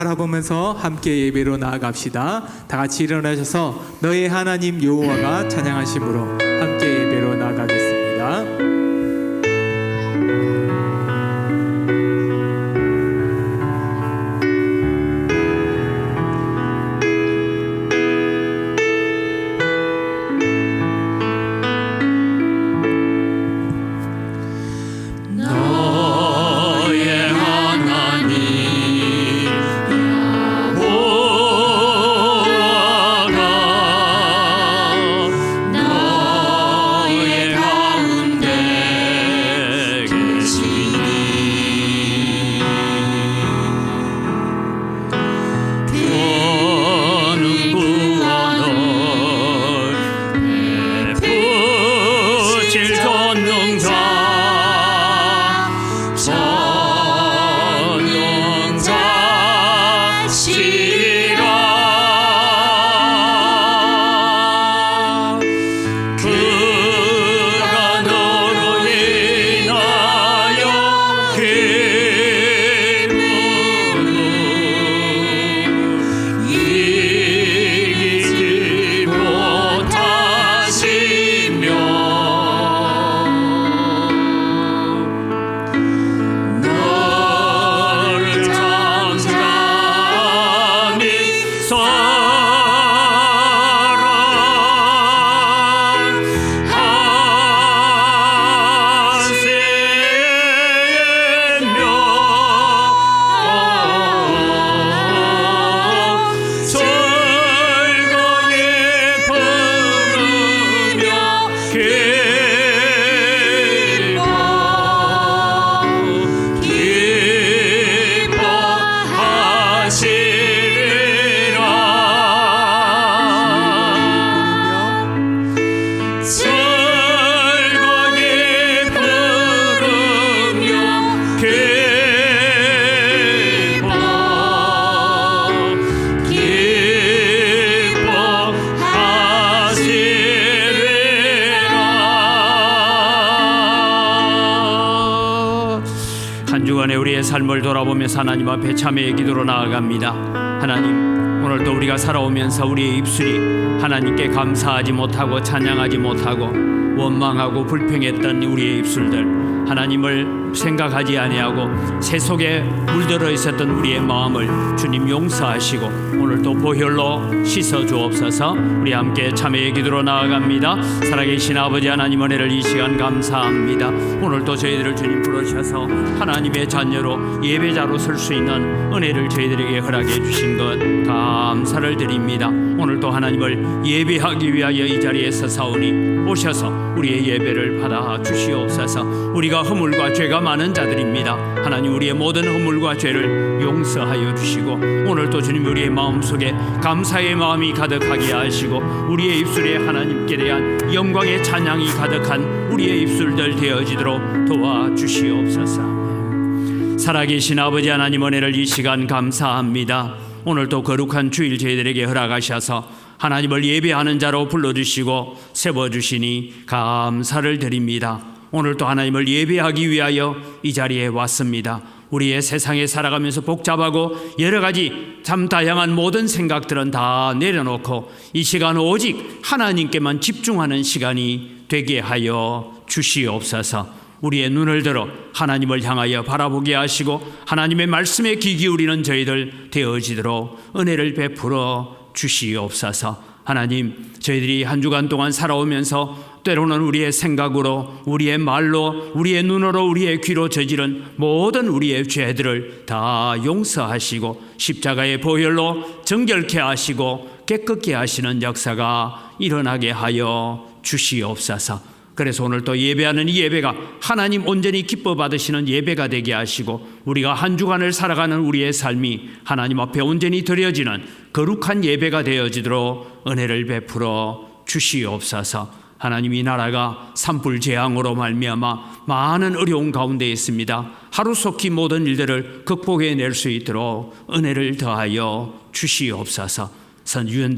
바라보면서 함께 예배로 나아갑시다. 다 같이 일어나셔서 너의 하나님 여호와가 찬양하심으로 함께 예배로 나아가겠습니다. 우리의 삶을 돌아보면서 하나님 앞에 참회의 기도로 나아갑니다. 하나님, 오늘도 우리가 살아오면서 우리의 입술이 하나님께 감사하지 못하고 찬양하지 못하고 원망하고 불평했던 우리의 입술들, 하나님을 생각하지 아니하고 새 속에 물들어 있었던 우리의 마음을 주님 용서하시고 오늘도 보혈로 씻어 주옵소서. 우리 함께 참회의 기도로 나아갑니다. 살아계신 아버지 하나님, 은혜를 이 시간 감사합니다. 오늘도 저희들을 주님 부르셔서 하나님의 자녀로 예배자로 설 수 있는 은혜를 저희들에게 허락해 주신 것 감사를 드립니다. 오늘도 하나님을 예배하기 위하여 이 자리에 서사오니 오셔서 우리의 예배를 받아 주시옵소서. 우리가 허물과 죄가 많은 자들입니다. 하나님, 우리의 모든 허물과 죄를 용서하여 주시고 오늘도 주님 우리의 마음속에 감사의 마음이 가득하게 하시고 우리의 입술에 하나님께 대한 영광의 찬양이 가득한 우리의 입술들 되어지도록 도와주시옵소서. 살아계신 아버지 하나님, 은혜를 이 시간 감사합니다. 오늘도 거룩한 주일 저희들에게 허락하셔서 하나님을 예배하는 자로 불러주시고 세워주시니 감사를 드립니다. 오늘도 하나님을 예배하기 위하여 이 자리에 왔습니다. 우리의 세상에 살아가면서 복잡하고 여러 가지 참 다양한 모든 생각들은 다 내려놓고 이 시간 오직 하나님께만 집중하는 시간이 되게 하여 주시옵소서. 우리의 눈을 들어 하나님을 향하여 바라보게 하시고 하나님의 말씀에 귀 기울이는 저희들 되어지도록 은혜를 베풀어 주시옵소서. 하나님, 저희들이 한 주간 동안 살아오면서 때로는 우리의 생각으로, 우리의 말로, 우리의 눈으로, 우리의 귀로 저지른 모든 우리의 죄들을 다 용서하시고 십자가의 보혈로 정결케 하시고 깨끗게 하시는 역사가 일어나게 하여 주시옵소서. 그래서 오늘 또 예배하는 이 예배가 하나님 온전히 기뻐 받으시는 예배가 되게 하시고 우리가 한 주간을 살아가는 우리의 삶이 하나님 앞에 온전히 드려지는 거룩한 예배가 되어지도록 은혜를 베풀어 주시옵소서. 하나님, 이 나라가 산불 재앙으로 말미암아 많은 어려운 가운데 있습니다. 하루속히 모든 일들을 극복해낼 수 있도록 은혜를 더하여 주시옵소서.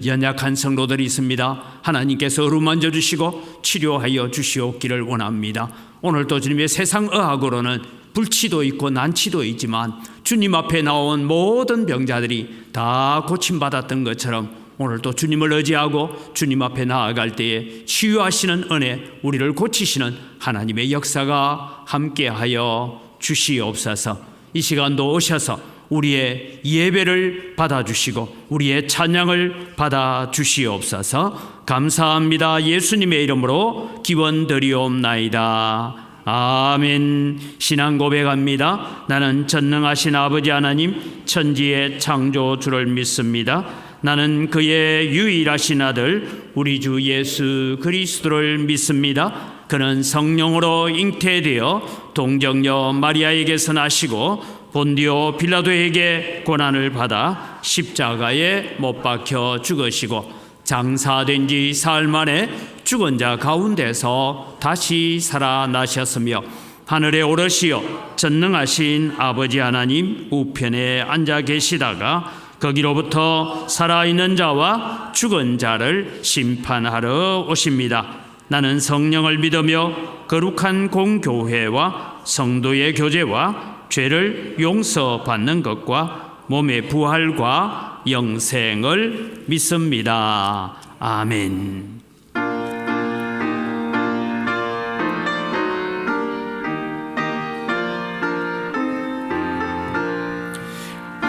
연약한 성도들이 있습니다. 하나님께서 어루만져 주시고 치료하여 주시옵기를 원합니다. 오늘도 주님의 세상 의학으로는 불치도 있고 난치도 있지만 주님 앞에 나온 모든 병자들이 다 고침받았던 것처럼 오늘도 주님을 의지하고 주님 앞에 나아갈 때에 치유하시는 은혜, 우리를 고치시는 하나님의 역사가 함께하여 주시옵소서. 이 시간도 오셔서 우리의 예배를 받아주시고 우리의 찬양을 받아주시옵소서. 감사합니다. 예수님의 이름으로 기원드리옵나이다. 아멘. 신앙 고백합니다. 나는 전능하신 아버지 하나님 천지의 창조주를 믿습니다. 나는 그의 유일하신 아들 우리 주 예수 그리스도를 믿습니다. 그는 성령으로 잉태되어 동정녀 마리아에게서 나시고 본디오 빌라도에게 고난을 받아 십자가에 못 박혀 죽으시고 장사된 지 사흘 만에 죽은 자 가운데서 다시 살아나셨으며 하늘에 오르시어 전능하신 아버지 하나님 우편에 앉아 계시다가 거기로부터 살아있는 자와 죽은 자를 심판하러 오십니다. 나는 성령을 믿으며 거룩한 공교회와 성도의 교제와 죄를 용서받는 것과 몸의 부활과 영생을 믿습니다. 아멘.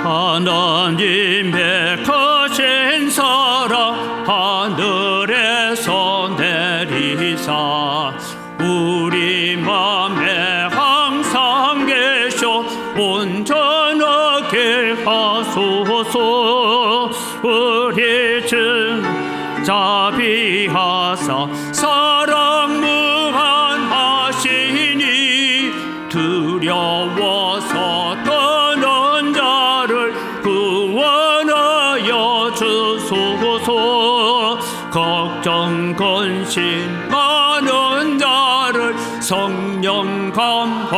하나님의 거신 사랑 하늘에서 내리사 우리 맘에 항상 계셔 온전하게 하소서. 우리 주 자비하사 사랑 무한하시니 두려워서 떠난 자를 구원하여 주소서. 걱정 근심 많은 자를 성령 감화하시며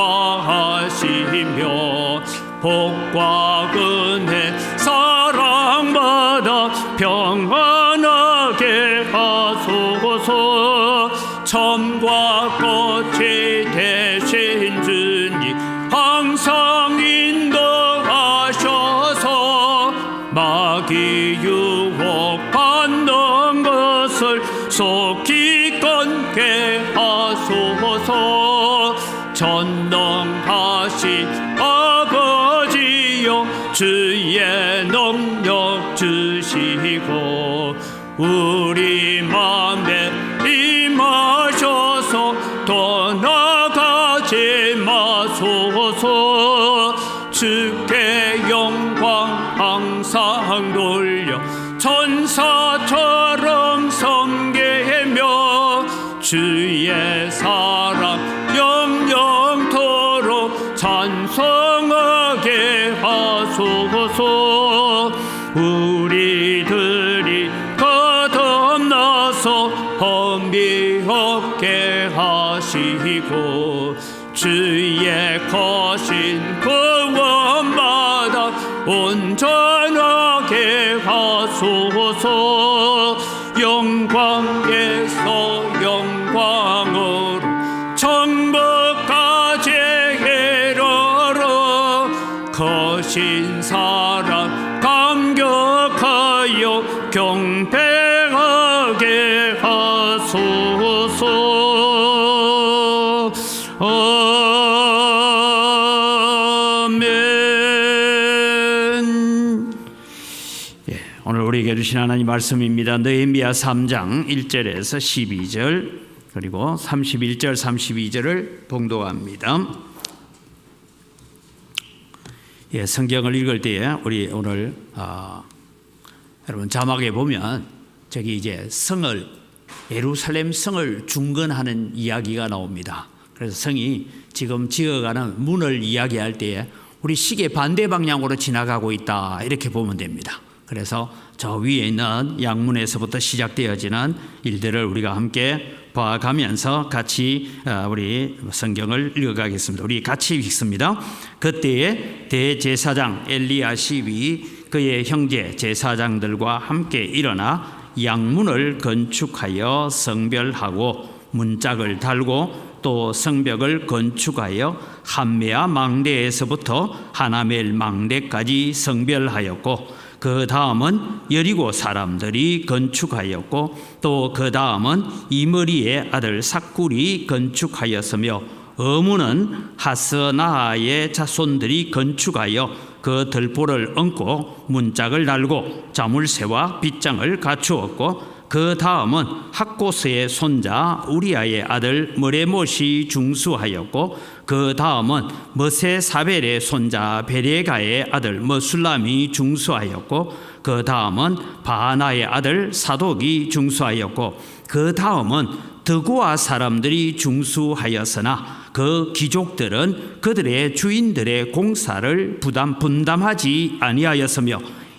복과 은혜 사랑받아 평안하게 하소서. 참과 꽃이 되신 주님 항상 인도하셔서 마귀 유혹받는 것을 속히 끊게 하소서. 전능하신 아버지여 주의 능력 주시고 우리 맘에 임하셔서 떠나가지 마소서. 주께 영광 항상 돌려 천사처럼 섬기며 주의 사랑 영영토록 찬송하게 하소서. 우리들이 거듭나서 험비 없게 하시고 주의 거신 구원받아 온전하게 하소서. 영광에서 영광으로 천국까지 이르러 거신 사랑 감격하여 경배하게 하소서. 아멘. 오늘 우리에게 주신 하나님 말씀입니다. 느헤미야 3장 1절에서 12절 그리고 31절 32절을 봉독합니다. 성경을 읽을 때에 우리 오늘 여러분 자막에 보면 저기 이제 성을 예루살렘 성을 중건하는 이야기가 나옵니다. 그래서 성이 지금 지어가는 문을 이야기할 때에 우리 시계 반대 방향으로 지나가고 있다 이렇게 보면 됩니다. 그래서 저 위에 있는 양문에서부터 시작되어지는 일들을 우리가 함께 봐가면서 같이 우리 성경을 읽어가겠습니다. 우리 같이 읽습니다. 그때에 대제사장 엘리야십이 그의 형제 제사장들과 함께 일어나 양문을 건축하여 성별하고 문짝을 달고 또 성벽을 건축하여 한메아 망대에서부터 하나멜 망대까지 성별하였고 그 다음은 여리고 사람들이 건축하였고 또 그 다음은 이므리의 아들 삭굴이 건축하였으며 어문은 하스나하의 자손들이 건축하여 그 들보를 얹고 문짝을 달고 자물쇠와 빗장을 갖추었고 그 다음은 학고스의 손자 우리아의 아들 머레못이 중수하였고 그 다음은 머세사벨의 손자 베레가의 아들 머술람이 중수하였고 그 다음은 바하나의 아들 사독이 중수하였고 그 다음은 드고아 사람들이 중수하였으나 그 귀족들은 그들의 주인들의 공사를 분담하지 아니하였으며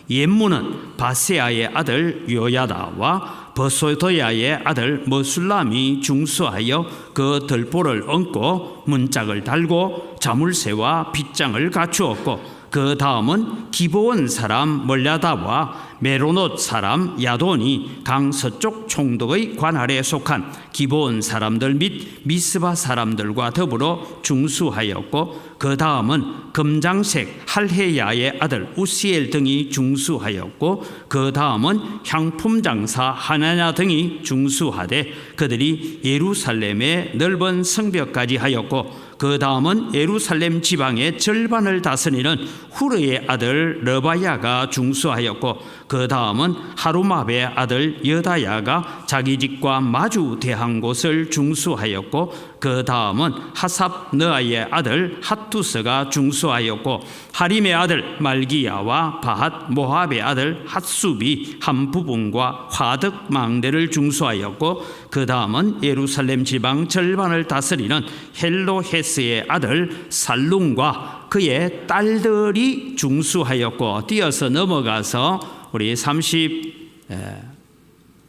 옛문은 바세아의 아들 요야다와 버소도야의 아들 머술람이 중수하여 그 들보를 얹고 문짝을 달고 자물쇠와 빗장을 갖추었고 그 다음은 기브온 사람 멀야다와 메로노 사람 야돈이 강 서쪽 총독의 관할에 속한 기브온 사람들 및 미스바 사람들과 더불어 중수하였고 그 다음은 금장색 할헤야의 아들 우시엘 등이 중수하였고 그 다음은 향품 장사 하나냐 등이 중수하되 그들이 예루살렘의 넓은 성벽까지 하였고 그 다음은 예루살렘 지방의 절반을 다스리는 후르의 아들 르바야가 중수하였고 그 다음은 하루마베의 아들 여다야가 자기 집과 마주 대한 곳을 중수하였고 그 다음은 하삽 느아의 아들 핫투스가 중수하였고 하림의 아들 말기야와 바핫 모압의 아들 핫숲이 한 부분과 화득 망대를 중수하였고 그 다음은 예루살렘 지방 절반을 다스리는 헬로헤스의 아들 살룸과 그의 딸들이 중수하였고 띄어서 넘어가서 우리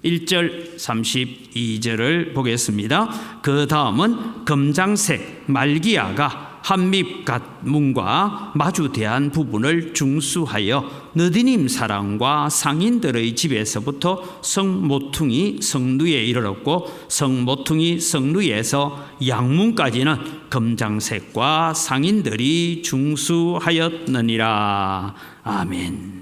1절 32절을 보겠습니다. 그 다음은 금장색 말기야가 한밉갓 문과 마주대한 부분을 중수하여 느디님 사람과 상인들의 집에서부터 성모퉁이 성루에 이르렀고 성모퉁이 성루에서 양문까지는 금장색과 상인들이 중수하였느니라. 아멘.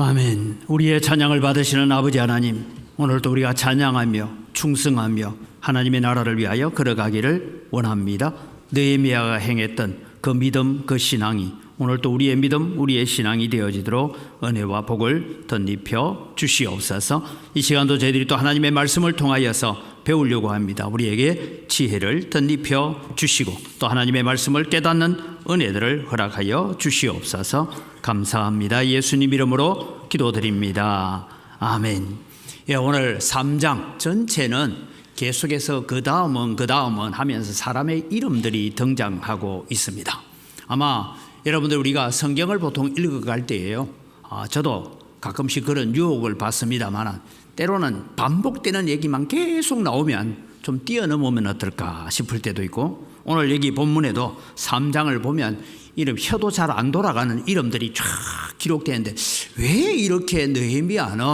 아멘. 우리의 찬양을 받으시는 아버지 하나님, 오늘도 우리가 찬양하며 충성하며 하나님의 나라를 위하여 걸어가기를 원합니다. 느헤미야가 행했던 그 믿음, 그 신앙이 오늘도 우리의 믿음, 우리의 신앙이 되어지도록 은혜와 복을 덧입혀 주시옵소서. 이 시간도 저희들이 또 하나님의 말씀을 통하여서 배우려고 합니다. 우리에게 지혜를 덧입혀 주시고 또 하나님의 말씀을 깨닫는 은혜들을 허락하여 주시옵소서. 감사합니다. 예수님 이름으로 기도드립니다. 아멘. 예, 오늘 3장 전체는 계속해서 그 다음은 하면서 사람의 이름들이 등장하고 있습니다. 아마 여러분들 우리가 성경을 보통 읽어갈 때예요. 저도 가끔씩 그런 유혹을 받습니다만 때로는 반복되는 얘기만 계속 나오면 좀 뛰어넘으면 어떨까 싶을 때도 있고, 오늘 여기 본문에도 3장을 보면 이름 혀도 잘 안 돌아가는 이름들이 쫙 기록되는데 왜 이렇게 느헤미야는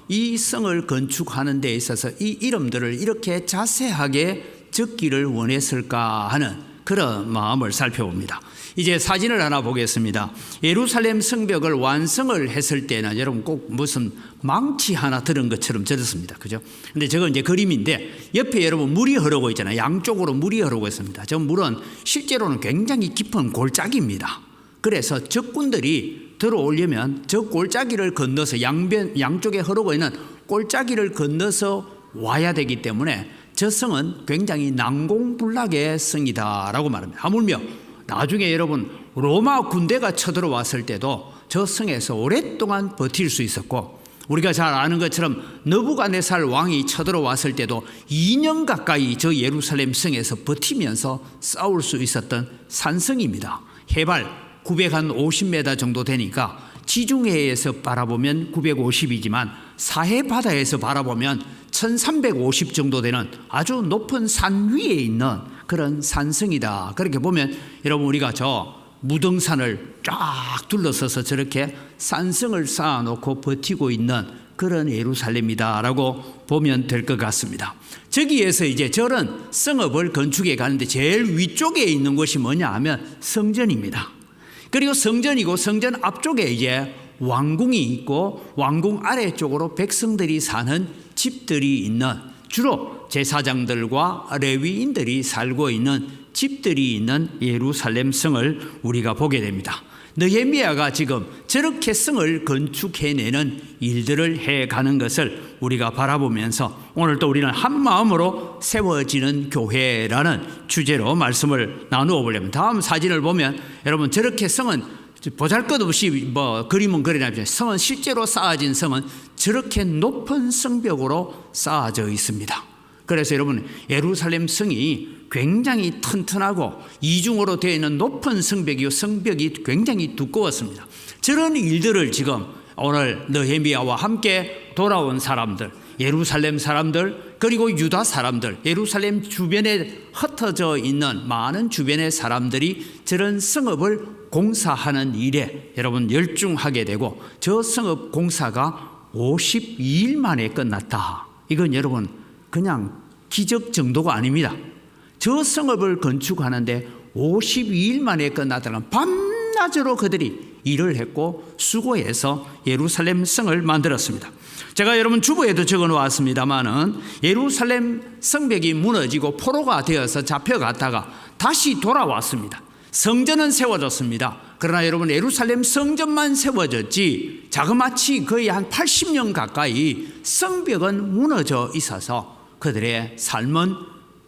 이 성을 건축하는 데 있어서 이 이름들을 이렇게 자세하게 적기를 원했을까 하는 그런 마음을 살펴봅니다. 이제 사진을 하나 보겠습니다. 예루살렘 성벽을 완성을 했을 때는 여러분 꼭 무슨 망치 하나 들은 것처럼 저렇습니다. 그죠? 근데 저건 이제 그림인데 옆에 여러분 물이 흐르고 있잖아요. 양쪽으로 물이 흐르고 있습니다. 저 물은 실제로는 굉장히 깊은 골짜기입니다. 그래서 적군들이 들어오려면 저 골짜기를 건너서 양쪽에 흐르고 있는 골짜기를 건너서 와야 되기 때문에 저 성은 굉장히 난공불락의 성이다라고 말합니다. 하물며 나중에 여러분 로마 군대가 쳐들어왔을 때도 저 성에서 오랫동안 버틸 수 있었고, 우리가 잘 아는 것처럼 느부갓네살 왕이 쳐들어왔을 때도 2년 가까이 저 예루살렘 성에서 버티면서 싸울 수 있었던 산성입니다. 해발 950m 정도 되니까 지중해에서 바라보면 950이지만 사해 바다에서 바라보면 1350 정도 되는 아주 높은 산 위에 있는 그런 산성이다. 그렇게 보면 여러분 우리가 저 무등산을 쫙 둘러서서 저렇게 산성을 쌓아놓고 버티고 있는 그런 예루살렘이다라고 보면 될 것 같습니다. 저기에서 이제 저런 성읍을 건축해 가는데 제일 위쪽에 있는 것이 뭐냐 하면 성전입니다. 그리고 성전이고 성전 앞쪽에 이제 왕궁이 있고 왕궁 아래쪽으로 백성들이 사는 집들이 있는, 주로 제사장들과 레위인들이 살고 있는 집들이 있는 예루살렘 성을 우리가 보게 됩니다. 느헤미야가 지금 저렇게 성을 건축해내는 일들을 해가는 것을 우리가 바라보면서 오늘 또 우리는 한 마음으로 세워지는 교회라는 주제로 말씀을 나누어 보려면, 다음 사진을 보면 여러분 저렇게 성은 보잘것없이 그림은 그려놨지만 성은 실제로 쌓아진 성은 저렇게 높은 성벽으로 쌓아져 있습니다. 그래서 여러분 예루살렘 성이 굉장히 튼튼하고 이중으로 되어 있는 높은 성벽이요, 성벽이 굉장히 두꺼웠습니다. 저런 일들을 지금 오늘 느헤미야와 함께 돌아온 사람들, 예루살렘 사람들, 그리고 유다 사람들, 예루살렘 주변에 흩어져 있는 많은 주변의 사람들이 저런 성읍을 공사하는 일에 여러분 열중하게 되고, 저 성읍 공사가 52일 만에 끝났다. 이건 여러분 그냥 기적 정도가 아닙니다. 저 성읍을 건축하는데 52일 만에 끝났다는, 밤낮으로 그들이 일을 했고 수고해서 예루살렘 성을 만들었습니다. 제가 여러분 주보에도 적어 놓았습니다만은 예루살렘 성벽이 무너지고 포로가 되어서 잡혀갔다가 다시 돌아왔습니다. 성전은 세워졌습니다. 그러나 여러분 예루살렘 성전만 세워졌지 자그마치 거의 한 80년 가까이 성벽은 무너져 있어서 그들의 삶은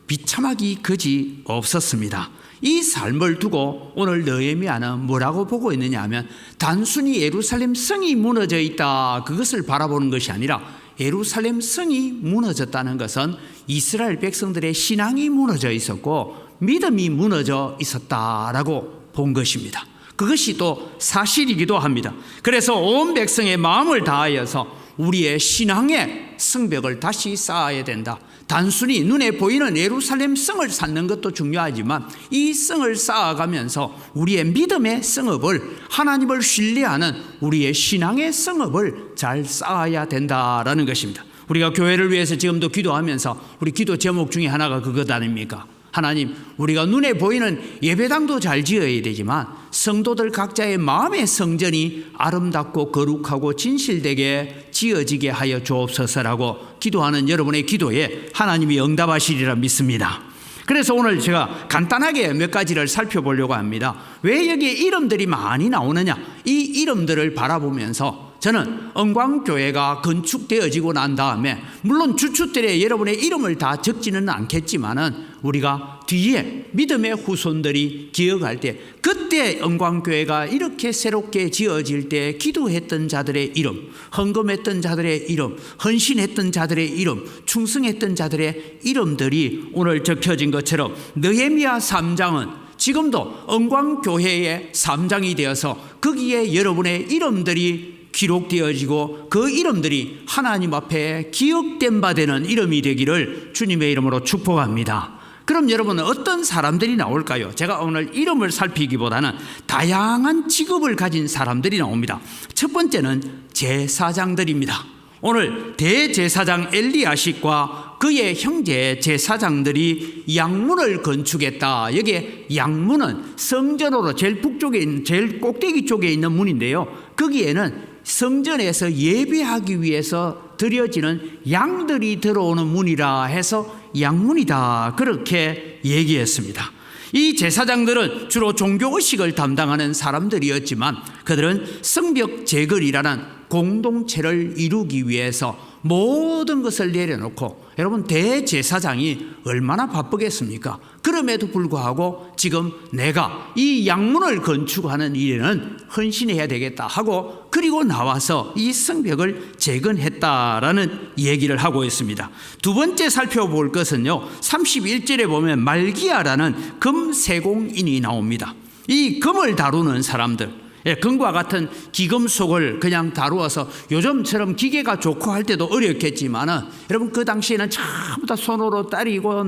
비참하기 그지 없었습니다. 이 삶을 두고 오늘 느헤미야는 뭐라고 보고 있느냐 하면, 단순히 예루살렘 성이 무너져 있다 그것을 바라보는 것이 아니라 예루살렘 성이 무너졌다는 것은 이스라엘 백성들의 신앙이 무너져 있었고 믿음이 무너져 있었다라고 본 것입니다. 그것이 또 사실이기도 합니다. 그래서 온 백성의 마음을 다하여서 우리의 신앙의 성벽을 다시 쌓아야 된다. 단순히 눈에 보이는 예루살렘 성을 쌓는 것도 중요하지만 이 성을 쌓아가면서 우리의 믿음의 성읍을, 하나님을 신뢰하는 우리의 신앙의 성읍을 잘 쌓아야 된다라는 것입니다. 우리가 교회를 위해서 지금도 기도하면서 우리 기도 제목 중에 하나가 그것 아닙니까? 하나님, 우리가 눈에 보이는 예배당도 잘 지어야 되지만 성도들 각자의 마음의 성전이 아름답고 거룩하고 진실되게 지어지게 하여 주옵소서라고 기도하는 여러분의 기도에 하나님이 응답하시리라 믿습니다. 그래서 오늘 제가 간단하게 몇 가지를 살펴보려고 합니다. 왜 여기에 이름들이 많이 나오느냐? 이 이름들을 바라보면서 저는 은광교회가 건축되어지고 난 다음에 물론 주춧들에 여러분의 이름을 다 적지는 않겠지만은 우리가 뒤에 믿음의 후손들이 기억할 때 그때 은광교회가 이렇게 새롭게 지어질 때 기도했던 자들의 이름, 헌금했던 자들의 이름, 헌신했던 자들의 이름, 충성했던 자들의 이름들이 오늘 적혀진 것처럼 느헤미야 3장은 지금도 은광교회의 3장이 되어서 거기에 여러분의 이름들이 기록되어지고 그 이름들이 하나님 앞에 기억된 바 되는 이름이 되기를 주님의 이름으로 축복합니다. 그럼 여러분은 어떤 사람들이 나올까요? 제가 오늘 이름을 살피기보다는 다양한 직업을 가진 사람들이 나옵니다. 첫 번째는 제사장들입니다. 오늘 대제사장 엘리야십과 그의 형제 제사장들이 양문을 건축했다. 여기에 양문은 성전으로 제일 북쪽에 있는, 제일 꼭대기 쪽에 있는 문인데요. 거기에는 성전에서 예배하기 위해서 드려지는 양들이 들어오는 문이라 해서 양문이다, 그렇게 얘기했습니다. 이 제사장들은 주로 종교의식을 담당하는 사람들이었지만 그들은 성벽 제거리라는 공동체를 이루기 위해서 모든 것을 내려놓고, 여러분 대제사장이 얼마나 바쁘겠습니까? 그럼에도 불구하고 지금 내가 이 양문을 건축하는 일에는 헌신해야 되겠다 하고 그리고 나와서 이 성벽을 재건했다라는 얘기를 하고 있습니다. 두 번째 살펴볼 것은요, 31절에 보면 말기야라는 금세공인이 나옵니다. 이 금을 다루는 사람들, 금과 같은 기금속을 그냥 다루어서 요즘처럼 기계가 좋고 할 때도 어렵겠지만은 여러분 그 당시에는 전부 다 손으로 따리고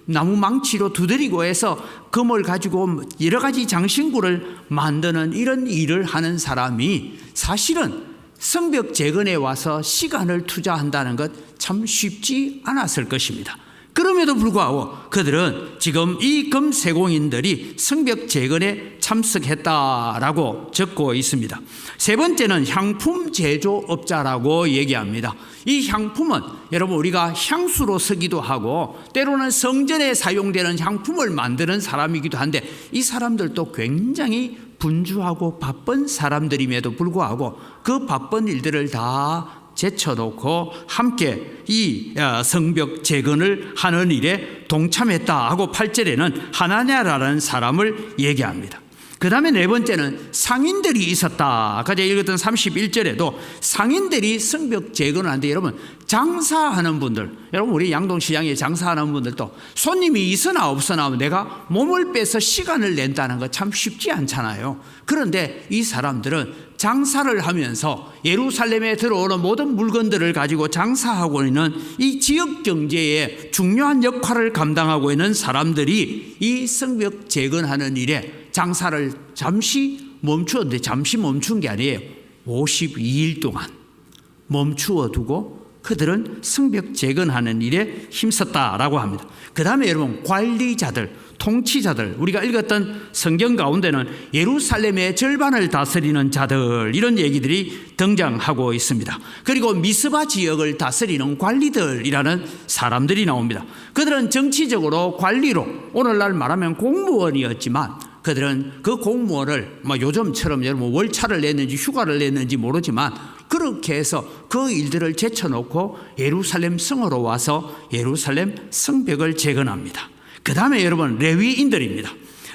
나무 망치로 두드리고 해서 금을 가지고 여러 가지 장신구를 만드는 이런 일을 하는 사람이 사실은 성벽 재건에 와서 시간을 투자한다는 것 참 쉽지 않았을 것입니다. 그럼에도 불구하고 그들은 지금 이 금세공인들이 성벽 재건에 참석했다라고 적고 있습니다. 세 번째는 향품 제조업자라고 얘기합니다. 이 향품은 여러분 우리가 향수로 쓰기도 하고 때로는 성전에 사용되는 향품을 만드는 사람이기도 한데 이 사람들도 굉장히 분주하고 바쁜 사람들임에도 불구하고 그 바쁜 일들을 다 제쳐놓고 함께 이 성벽 재건을 하는 일에 동참했다 하고 8절에는 하나냐라는 사람을 얘기합니다. 그 다음에 네 번째는 상인들이 있었다. 아까 제가 읽었던 31절에도 상인들이 성벽 재건을 하는데 여러분 장사하는 분들, 여러분 우리 양동시장에 장사하는 분들도 손님이 있으나 없으나 내가 몸을 빼서 시간을 낸다는 거 참 쉽지 않잖아요. 그런데 이 사람들은 장사를 하면서 예루살렘에 들어오는 모든 물건들을 가지고 장사하고 있는 이 지역 경제에 중요한 역할을 감당하고 있는 사람들이 이 성벽 재건하는 일에 장사를 잠시 멈추었는데, 잠시 멈춘 게 아니에요. 52일 동안 멈추어 두고 그들은 성벽 재건하는 일에 힘썼다라고 합니다. 그 다음에 여러분 관리자들, 통치자들, 우리가 읽었던 성경 가운데는 예루살렘의 절반을 다스리는 자들, 이런 얘기들이 등장하고 있습니다. 그리고 미스바 지역을 다스리는 관리들이라는 사람들이 나옵니다. 그들은 정치적으로 관리로, 오늘날 말하면 공무원이었지만 그들은 그 공무원을 요즘처럼 여러분 월차를 냈는지 휴가를 냈는지 모르지만 그렇게 해서 그 일들을 제쳐놓고 예루살렘 성으로 와서 예루살렘 성벽을 재건합니다. 그 다음에 여러분 레위인들입니다.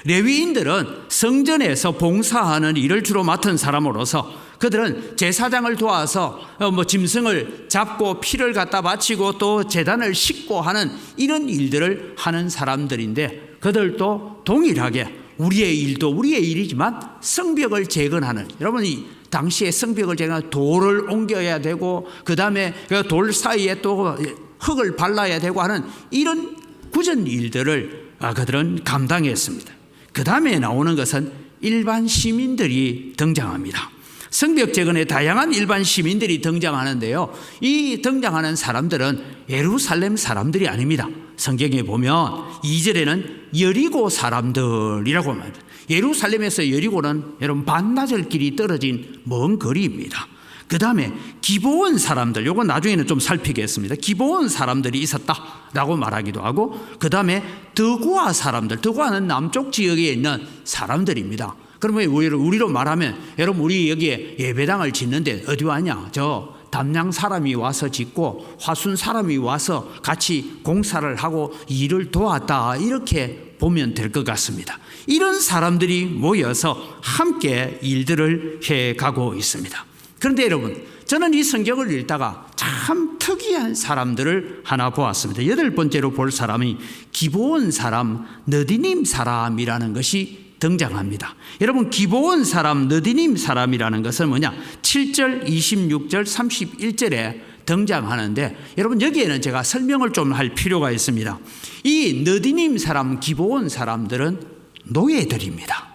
레위인들은 성전에서 봉사하는 일을 주로 맡은 사람으로서 그들은 제사장을 도와서 짐승을 잡고 피를 갖다 바치고 또 제단을 씻고 하는 이런 일들을 하는 사람들인데 그들도 동일하게 우리의 일도 우리의 일이지만 성벽을 재건하는, 여러분 이 당시에 성벽을 재건하는 돌을 옮겨야 되고 그 다음에 돌 사이에 또 흙을 발라야 되고 하는 이런 굳은 일들을 그들은 감당했습니다. 그 다음에 나오는 것은 일반 시민들이 등장합니다. 성벽 재건에 다양한 일반 시민들이 등장하는데요. 이 등장하는 사람들은 예루살렘 사람들이 아닙니다. 성경에 보면 2절에는 여리고 사람들이라고 합니다. 예루살렘에서 여리고는 여러분 반나절 길이 떨어진 먼 거리입니다. 그 다음에 기브온 사람들, 요건 나중에는 좀 살피겠습니다. 기브온 사람들이 있었다라고 말하기도 하고, 그 다음에 드고아 사람들, 드고아는 남쪽 지역에 있는 사람들입니다. 그러면 우리로 말하면, 여러분 우리 여기에 예배당을 짓는데 어디 왔냐? 저 담양 사람이 와서 짓고 화순 사람이 와서 같이 공사를 하고 일을 도왔다, 이렇게 보면 될 것 같습니다. 이런 사람들이 모여서 함께 일들을 해가고 있습니다. 그런데 여러분, 저는 이 성경을 읽다가 참 특이한 사람들을 하나 보았습니다. 8번째로 볼 사람이 기브온 사람, 느디님 사람이라는 것이 등장합니다. 여러분, 기브온 사람, 느디님 사람이라는 것은 뭐냐? 7절, 26절, 31절에 등장하는데, 여러분 여기에는 제가 설명을 좀 할 필요가 있습니다. 이 느디님 사람, 기브온 사람들은 노예들입니다.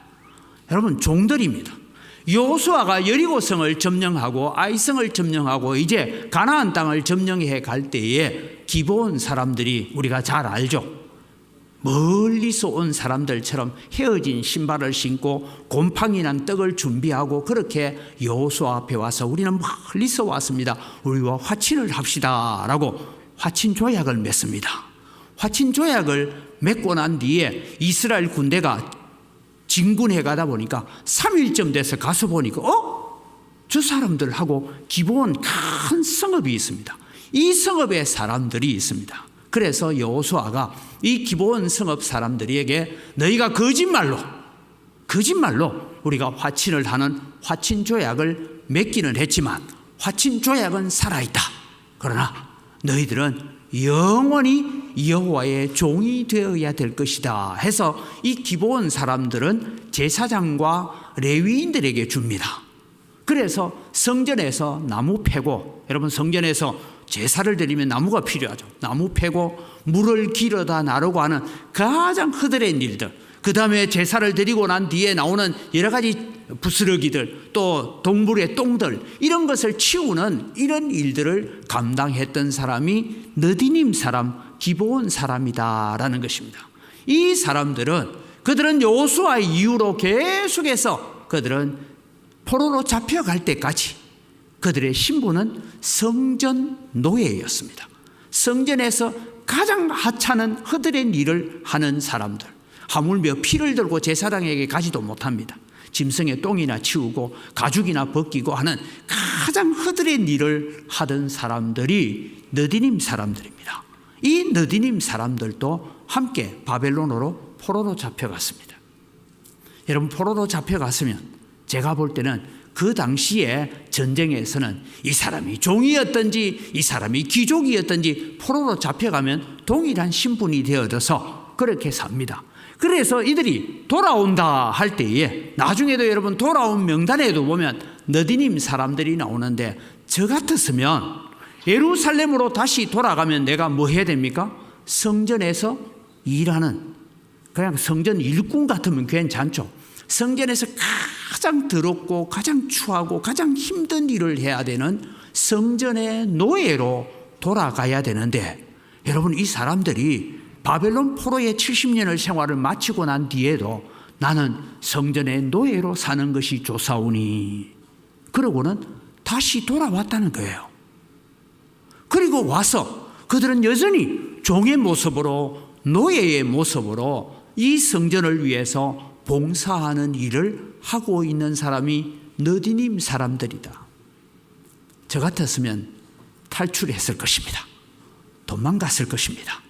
여러분, 종들입니다. 여호수아가 여리고성을 점령하고 아이성을 점령하고 이제 가나안 땅을 점령해 갈 때에 기브온 사람들이 우리가 잘 알죠. 멀리서 온 사람들처럼 헤어진 신발을 신고 곰팡이 난 떡을 준비하고 그렇게 여호수아 앞에 와서 우리는 멀리서 왔습니다. 우리와 화친을 합시다 라고 화친 조약을 맺습니다. 화친 조약을 맺고 난 뒤에 이스라엘 군대가 진군해 가다 보니까 3일쯤 돼서 가서 보니까 저 사람들하고 기브온 큰 성읍이 있습니다. 이 성읍에 사람들이 있습니다. 그래서 여호수아가 이 기브온 성읍 사람들에게 너희가 거짓말로 우리가 화친을 하는 화친 조약을 맺기는 했지만 화친 조약은 살아있다. 그러나 너희들은 영원히 여호와의 종이 되어야 될 것이다 해서 이 기브온 사람들은 제사장과 레위인들에게 줍니다. 그래서 성전에서 나무 패고, 여러분 성전에서 제사를 드리면 나무가 필요하죠. 나무 패고 물을 길어다 나르고 하는 가장 허드렛 일들, 그 다음에 제사를 드리고 난 뒤에 나오는 여러 가지 부스러기들, 또 동물의 똥들, 이런 것을 치우는 이런 일들을 감당했던 사람이 느디님 사람, 기브온 사람이다라는 것입니다. 이 사람들은 그들은 여호수아 이후로 계속해서 그들은 포로로 잡혀갈 때까지 그들의 신분은 성전 노예였습니다. 성전에서 가장 하찮은 허드렛 일을 하는 사람들, 하물며 피를 들고 제사장에게 가지도 못합니다. 짐승의 똥이나 치우고 가죽이나 벗기고 하는 가장 허드렛 일을 하던 사람들이 느디님 사람들입니다. 이 느디님 사람들도 함께 바벨론으로 포로로 잡혀갔습니다. 여러분, 포로로 잡혀갔으면 제가 볼 때는 그 당시에 전쟁에서는 이 사람이 종이었든지 이 사람이 귀족이었든지 포로로 잡혀가면 동일한 신분이 되어져서 그렇게 삽니다. 그래서 이들이 돌아온다 할 때에 나중에도 여러분 돌아온 명단에도 보면 느디님 사람들이 나오는데, 저 같았으면 예루살렘으로 다시 돌아가면 내가 뭐 해야 됩니까? 성전에서 일하는, 그냥 성전 일꾼 같으면 괜찮죠. 성전에서 가장 더럽고 가장 추하고 가장 힘든 일을 해야 되는 성전의 노예로 돌아가야 되는데, 여러분 이 사람들이 바벨론 포로의 70년을 생활을 마치고 난 뒤에도 나는 성전의 노예로 사는 것이 좋사오니, 그러고는 다시 돌아왔다는 거예요. 그리고 와서 그들은 여전히 종의 모습으로, 노예의 모습으로 이 성전을 위해서 봉사하는 일을 하고 있는 사람이 느디님 사람들이다. 저 같았으면 탈출했을 것입니다. 도망갔을 것입니다.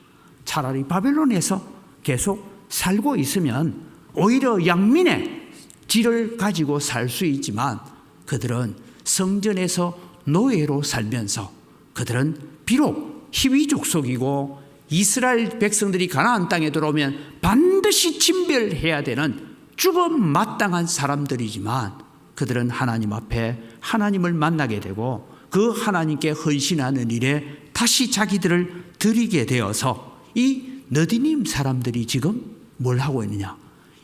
차라리 바벨론에서 계속 살고 있으면 오히려 양민의 질을 가지고 살 수 있지만, 그들은 성전에서 노예로 살면서 그들은 비록 희위 족속이고 이스라엘 백성들이 가나안 땅에 들어오면 반드시 진멸해야 되는 죽음 마땅한 사람들이지만, 그들은 하나님 앞에 하나님을 만나게 되고 그 하나님께 헌신하는 일에 다시 자기들을 드리게 되어서 이 느디님 사람들이 지금 뭘 하고 있느냐?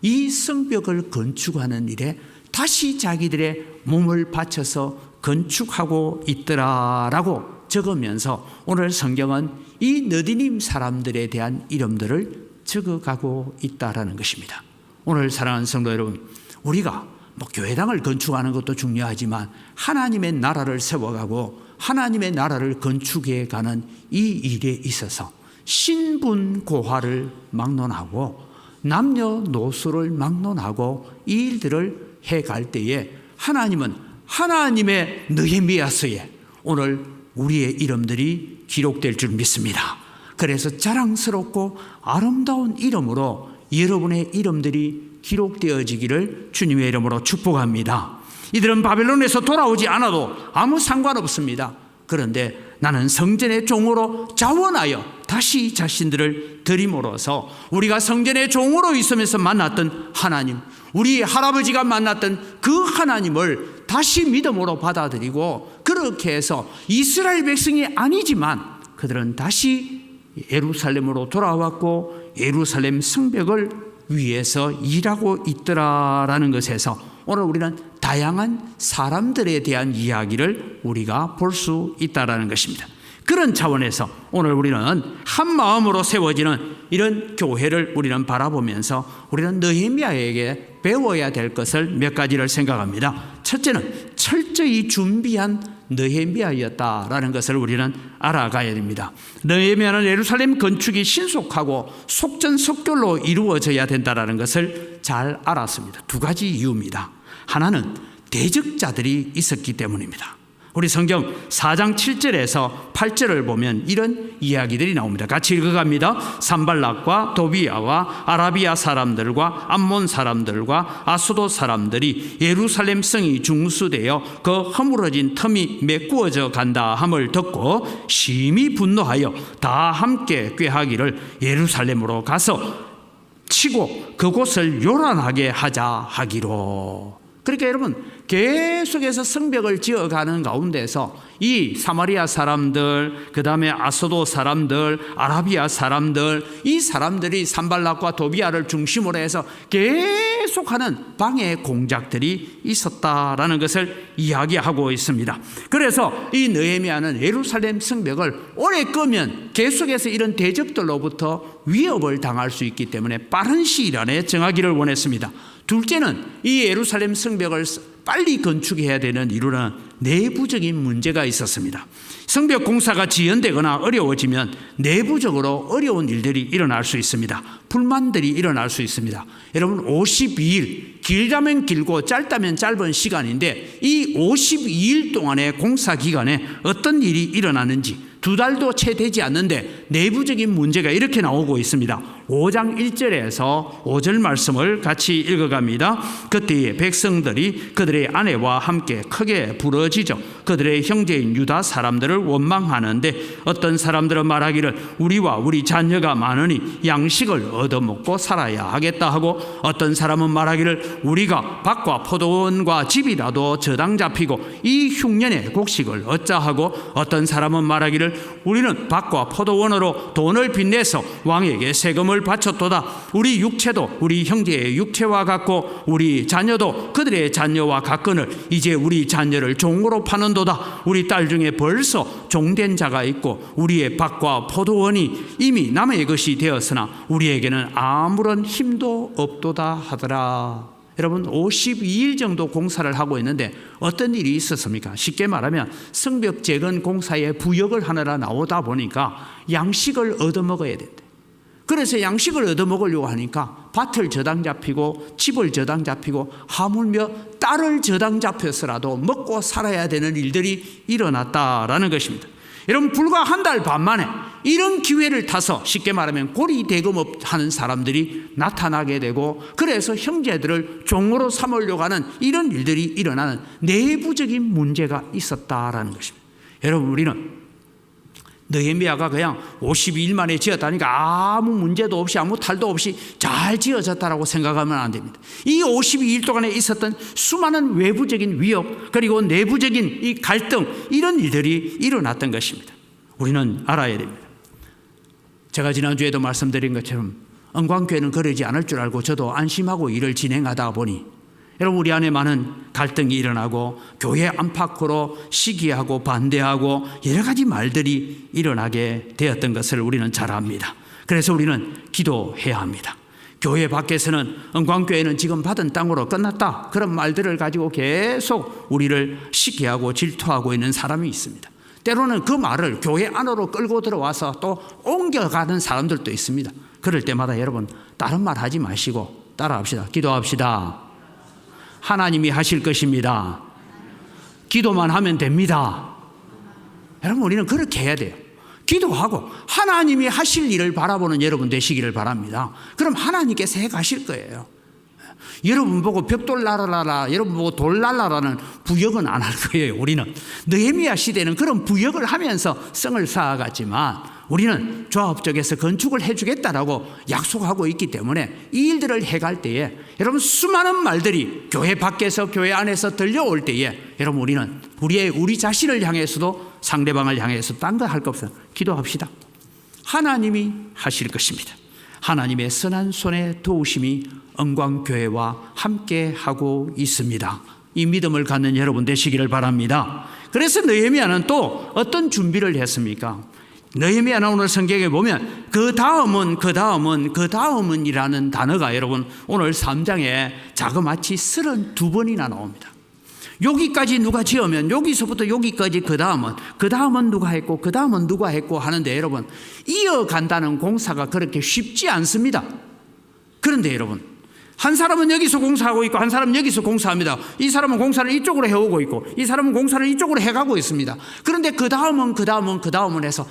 이 성벽을 건축하는 일에 다시 자기들의 몸을 바쳐서 건축하고 있더라라고 적으면서 오늘 성경은 이 너디님 사람들에 대한 이름들을 적어가고 있다라는 것입니다. 오늘 사랑하는 성도 여러분, 우리가 교회당을 건축하는 것도 중요하지만 하나님의 나라를 세워가고 하나님의 나라를 건축해가는 이 일에 있어서 신분고하를 막론하고 남녀노소를 막론하고 이 일들을 해갈 때에 하나님은 하나님의 느헤미야서에 오늘 우리의 이름들이 기록될 줄 믿습니다. 그래서 자랑스럽고 아름다운 이름으로 여러분의 이름들이 기록되어지기를 주님의 이름으로 축복합니다. 이들은 바벨론에서 돌아오지 않아도 아무 상관없습니다. 그런데 나는 성전의 종으로 자원하여 다시 자신들을 들이밀어서 우리가 성전의 종으로 있으면서 만났던 하나님, 우리 할아버지가 만났던 그 하나님을 다시 믿음으로 받아들이고 그렇게 해서 이스라엘 백성이 아니지만 그들은 다시 예루살렘으로 돌아왔고 예루살렘 성벽을 위해서 일하고 있더라라는 것에서 오늘 우리는 다양한 사람들에 대한 이야기를 우리가 볼 수 있다라는 것입니다. 그런 차원에서 오늘 우리는 한 마음으로 세워지는 이런 교회를 우리는 바라보면서 우리는 느헤미야에게 배워야 될 것을 몇 가지를 생각합니다. 첫째는 철저히 준비한 느헤미야였다라는 것을 우리는 알아가야 됩니다. 느헤미야는 예루살렘 건축이 신속하고 속전속결로 이루어져야 된다라는 것을 잘 알았습니다. 두 가지 이유입니다. 하나는 대적자들이 있었기 때문입니다. 우리 성경 4장 7절에서 8절을 보면 이런 이야기들이 나옵니다. 같이 읽어갑니다. 산발락과 도비야와 아라비아 사람들과 암몬 사람들과 아수도 사람들이 예루살렘 성이 중수되어 그 허물어진 틈이 메꾸어져 간다 함을 듣고 심히 분노하여 다 함께 꾀하기를 예루살렘으로 가서 치고 그곳을 요란하게 하자 하기로. 그러니까 여러분 계속해서 성벽을 지어가는 가운데서 이 사마리아 사람들, 그 다음에 아소도 사람들, 아라비아 사람들, 이 사람들이 산발락과 도비야를 중심으로 해서 계속하는 방해 공작들이 있었다라는 것을 이야기하고 있습니다. 그래서 이 느헤미야는 예루살렘 성벽을 오래 끄면 계속해서 이런 대적들로부터 위협을 당할 수 있기 때문에 빠른 시일 안에 정하기를 원했습니다. 둘째는 이 예루살렘 성벽을 빨리 건축해야 되는 이유는 내부적인 문제가 있었습니다. 성벽 공사가 지연되거나 어려워지면 내부적으로 어려운 일들이 일어날 수 있습니다. 불만들이 일어날 수 있습니다. 여러분 52일, 길다면 길고 짧다면 짧은 시간인데 이 52일 동안의 공사 기간에 어떤 일이 일어나는지 2달도 채 되지 않는데 내부적인 문제가 이렇게 나오고 있습니다. 5장 1절에서 5절 말씀을 같이 읽어갑니다. 그때에 백성들이 그들의 아내와 함께 크게 부러지죠. 그들의 형제인 유다 사람들을 원망하는데 어떤 사람들은 말하기를 우리와 우리 자녀가 많으니 양식을 얻어먹고 살아야 하겠다 하고, 어떤 사람은 말하기를 우리가 밭과 포도원과 집이라도 저당 잡히고 이 흉년의 곡식을 얻자 하고, 어떤 사람은 말하기를 우리는 밭과 포도원으로 돈을 빚내서 왕에게 세금을 바쳤도다. 우리 육체도 우리 형제의 육체와 같고 우리 자녀도 그들의 자녀와 같거늘 이제 우리 자녀를 종으로 파는도다. 우리 딸 중에 벌써 종된 자가 있고 우리의 밭과 포도원이 이미 남의 것이 되었으나 우리에게는 아무런 힘도 없도다 하더라. 여러분 52일 정도 공사를 하고 있는데 어떤 일이 있었습니까? 쉽게 말하면 성벽 재건 공사에 부역을 하느라 나오다 보니까 양식을 얻어먹어야 된대. 그래서 양식을 얻어먹으려고 하니까 밭을 저당 잡히고 집을 저당 잡히고 하물며 딸을 저당 잡혀서라도 먹고 살아야 되는 일들이 일어났다라는 것입니다. 여러분 불과 한 달 반 만에 이런 기회를 타서 쉽게 말하면 고리대금업 하는 사람들이 나타나게 되고, 그래서 형제들을 종으로 삼으려고 하는 이런 일들이 일어나는 내부적인 문제가 있었다라는 것입니다. 여러분 우리는 느헤미야가 그냥 52일 만에 지었다니까 아무 문제도 없이 아무 탈도 없이 잘 지어졌다라고 생각하면 안 됩니다. 이 52일 동안에 있었던 수많은 외부적인 위협 그리고 내부적인 이 갈등, 이런 일들이 일어났던 것입니다. 우리는 알아야 됩니다. 제가 지난주에도 말씀드린 것처럼 은광교회는 그러지 않을 줄 알고 저도 안심하고 일을 진행하다 보니 여러분, 우리 안에 많은 갈등이 일어나고 교회 안팎으로 시기하고 반대하고 여러 가지 말들이 일어나게 되었던 것을 우리는 잘 압니다. 그래서 우리는 기도해야 합니다. 교회 밖에서는 은광교회는 지금 받은 땅으로 끝났다, 그런 말들을 가지고 계속 우리를 시기하고 질투하고 있는 사람이 있습니다. 때로는 그 말을 교회 안으로 끌고 들어와서 또 옮겨가는 사람들도 있습니다. 그럴 때마다 여러분, 다른 말 하지 마시고 따라합시다. 기도합시다. 하나님이 하실 것입니다. 기도만 하면 됩니다. 여러분, 우리는 그렇게 해야 돼요. 기도하고 하나님이 하실 일을 바라보는 여러분 되시기를 바랍니다. 그럼 하나님께서 해 가실 거예요. 여러분 보고 벽돌 날아라, 여러분 보고 돌 날아라는 부역은 안 할 거예요. 우리는 느헤미야 시대는 그런 부역을 하면서 성을 쌓아갔지만 우리는 조합 쪽에서 건축을 해주겠다라고 약속하고 있기 때문에 이 일들을 해갈 때에 여러분, 수많은 말들이 교회 밖에서 교회 안에서 들려올 때에 여러분, 우리는 우리 자신을 향해서도 상대방을 향해서 딴 거 할 거 없어요. 기도합시다. 하나님이 하실 것입니다. 하나님의 선한 손의 도우심이 은광교회와 함께 하고 있습니다. 이 믿음을 갖는 여러분 되시기를 바랍니다. 그래서 느헤미야는 또 어떤 준비를 했습니까? 느헤미야는 오늘 성경에 보면 그 다음은 이라는 단어가 여러분 오늘 3장에 자그마치 32번이나 나옵니다. 여기까지 누가 지으면 여기서부터 여기까지 그 다음은 누가 했고 그 다음은 누가 했고 하는데 여러분, 이어간다는 공사가 그렇게 쉽지 않습니다. 그런데 여러분, 한 사람은 여기서 공사하고 있고 한 사람은 여기서 공사합니다. 이 사람은 공사를 이쪽으로 해오고 있고 이 사람은 공사를 이쪽으로 해가고 있습니다. 그런데 그 다음은 해서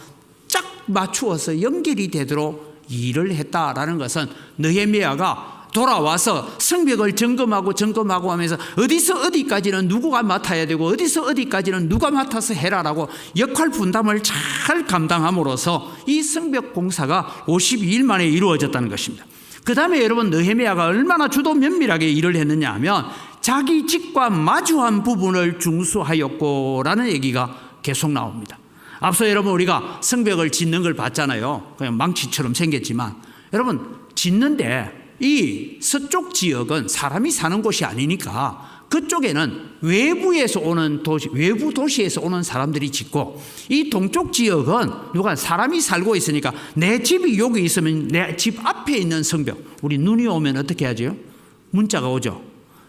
쫙 맞추어서 연결이 되도록 일을 했다라는 것은 느헤미야가 돌아와서 성벽을 점검하고 하면서 어디서 어디까지는 누구가 맡아야 되고 어디서 어디까지는 누가 맡아서 해라라고 역할 분담을 잘 감당함으로써 이 성벽 공사가 52일 만에 이루어졌다는 것입니다. 그 다음에 여러분, 느헤미야가 얼마나 주도 면밀하게 일을 했느냐 하면 자기 집과 마주한 부분을 중수하였고라는 얘기가 계속 나옵니다. 앞서 여러분, 우리가 성벽을 짓는 걸 봤잖아요. 그냥 망치처럼 생겼지만 여러분, 짓는데 이 서쪽 지역은 사람이 사는 곳이 아니니까 그쪽에는 외부에서 오는 외부 도시에서 오는 사람들이 짓고, 이 동쪽 지역은 누가 사람이 살고 있으니까 내 집이 여기 있으면 내 집 앞에 있는 성벽, 우리 눈이 오면 어떻게 하죠? 문자가 오죠.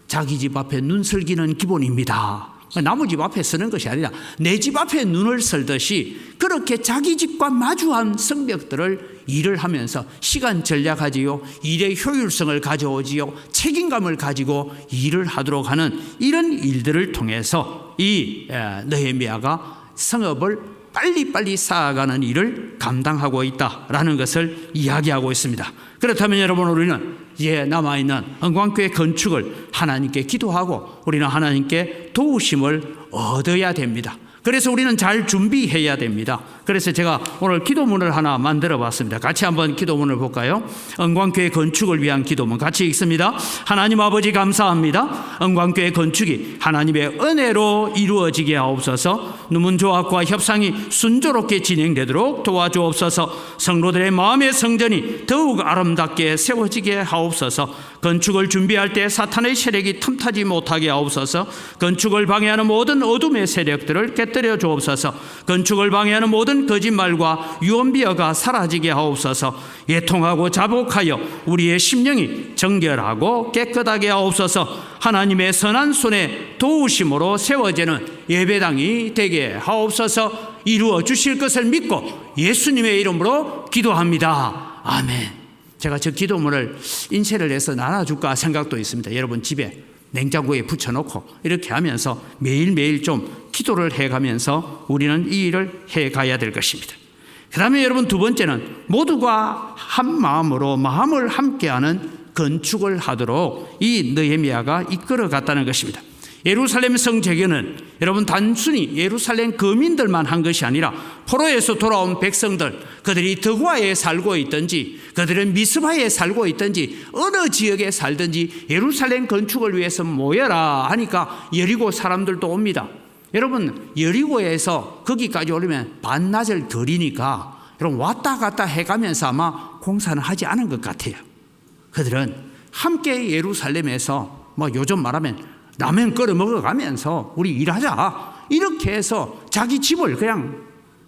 자기 집 앞에 눈 설기는 기본입니다. 나무 집 앞에 서는 것이 아니라 내 집 앞에 눈을 설듯이 그렇게 자기 집과 마주한 성벽들을 일을 하면서 시간 전략하지요, 일의 효율성을 가져오지요, 책임감을 가지고 일을 하도록 하는 이런 일들을 통해서 이 느헤미야가 성읍을 빨리빨리 쌓아가는 일을 감당하고 있다라는 것을 이야기하고 있습니다. 그렇다면 여러분, 우리는 이제 남아있는 은광교회 건축을 하나님께 기도하고 우리는 하나님께 도우심을 얻어야 됩니다. 그래서 우리는 잘 준비해야 됩니다. 그래서 제가 오늘 기도문을 하나 만들어 봤습니다. 같이 한번 기도문을 볼까요? 은광교회 건축을 위한 기도문 같이 읽습니다. 하나님 아버지, 감사합니다. 은광교회 건축이 하나님의 은혜로 이루어지게 하옵소서. 누문조합과 협상이 순조롭게 진행되도록 도와주옵소서. 성도들의 마음의 성전이 더욱 아름답게 세워지게 하옵소서. 건축을 준비할 때 사탄의 세력이 틈타지 못하게 하옵소서. 건축을 방해하는 모든 어둠의 세력들을 깨뜨려 주옵소서. 건축을 방해하는 모든 거짓말과 유언비어가 사라지게 하옵소서. 애통하고 자복하여 우리의 심령이 정결하고 깨끗하게 하옵소서. 하나님의 선한 손에 도우심으로 세워지는 예배당이 되게 하옵소서. 이루어 주실 것을 믿고 예수님의 이름으로 기도합니다. 아멘. 제가 저 기도문을 인쇄를 해서 나눠줄까 생각도 있습니다. 여러분 집에 냉장고에 붙여놓고 이렇게 하면서 매일매일 좀 기도를 해가면서 우리는 이 일을 해가야 될 것입니다. 그 다음에 여러분, 두 번째는 모두가 한 마음으로 마음을 함께하는 건축을 하도록 이 느헤미야가 이끌어 갔다는 것입니다. 예루살렘 성재건은 여러분 단순히 예루살렘 거민들만 한 것이 아니라 포로에서 돌아온 백성들, 그들이 드고아에 살고 있든지 그들은 미스바에 살고 있든지 어느 지역에 살든지 예루살렘 건축을 위해서 모여라 하니까 여리고 사람들도 옵니다. 여러분, 여리고에서 거기까지 오려면 반나절 거리니까 여러분 왔다 갔다 해가면서 아마 공사는 하지 않은 것 같아요. 그들은 함께 예루살렘에서 뭐 요즘 말하면 라면 끓여 먹어가면서 우리 일하자, 이렇게 해서 자기 집을 그냥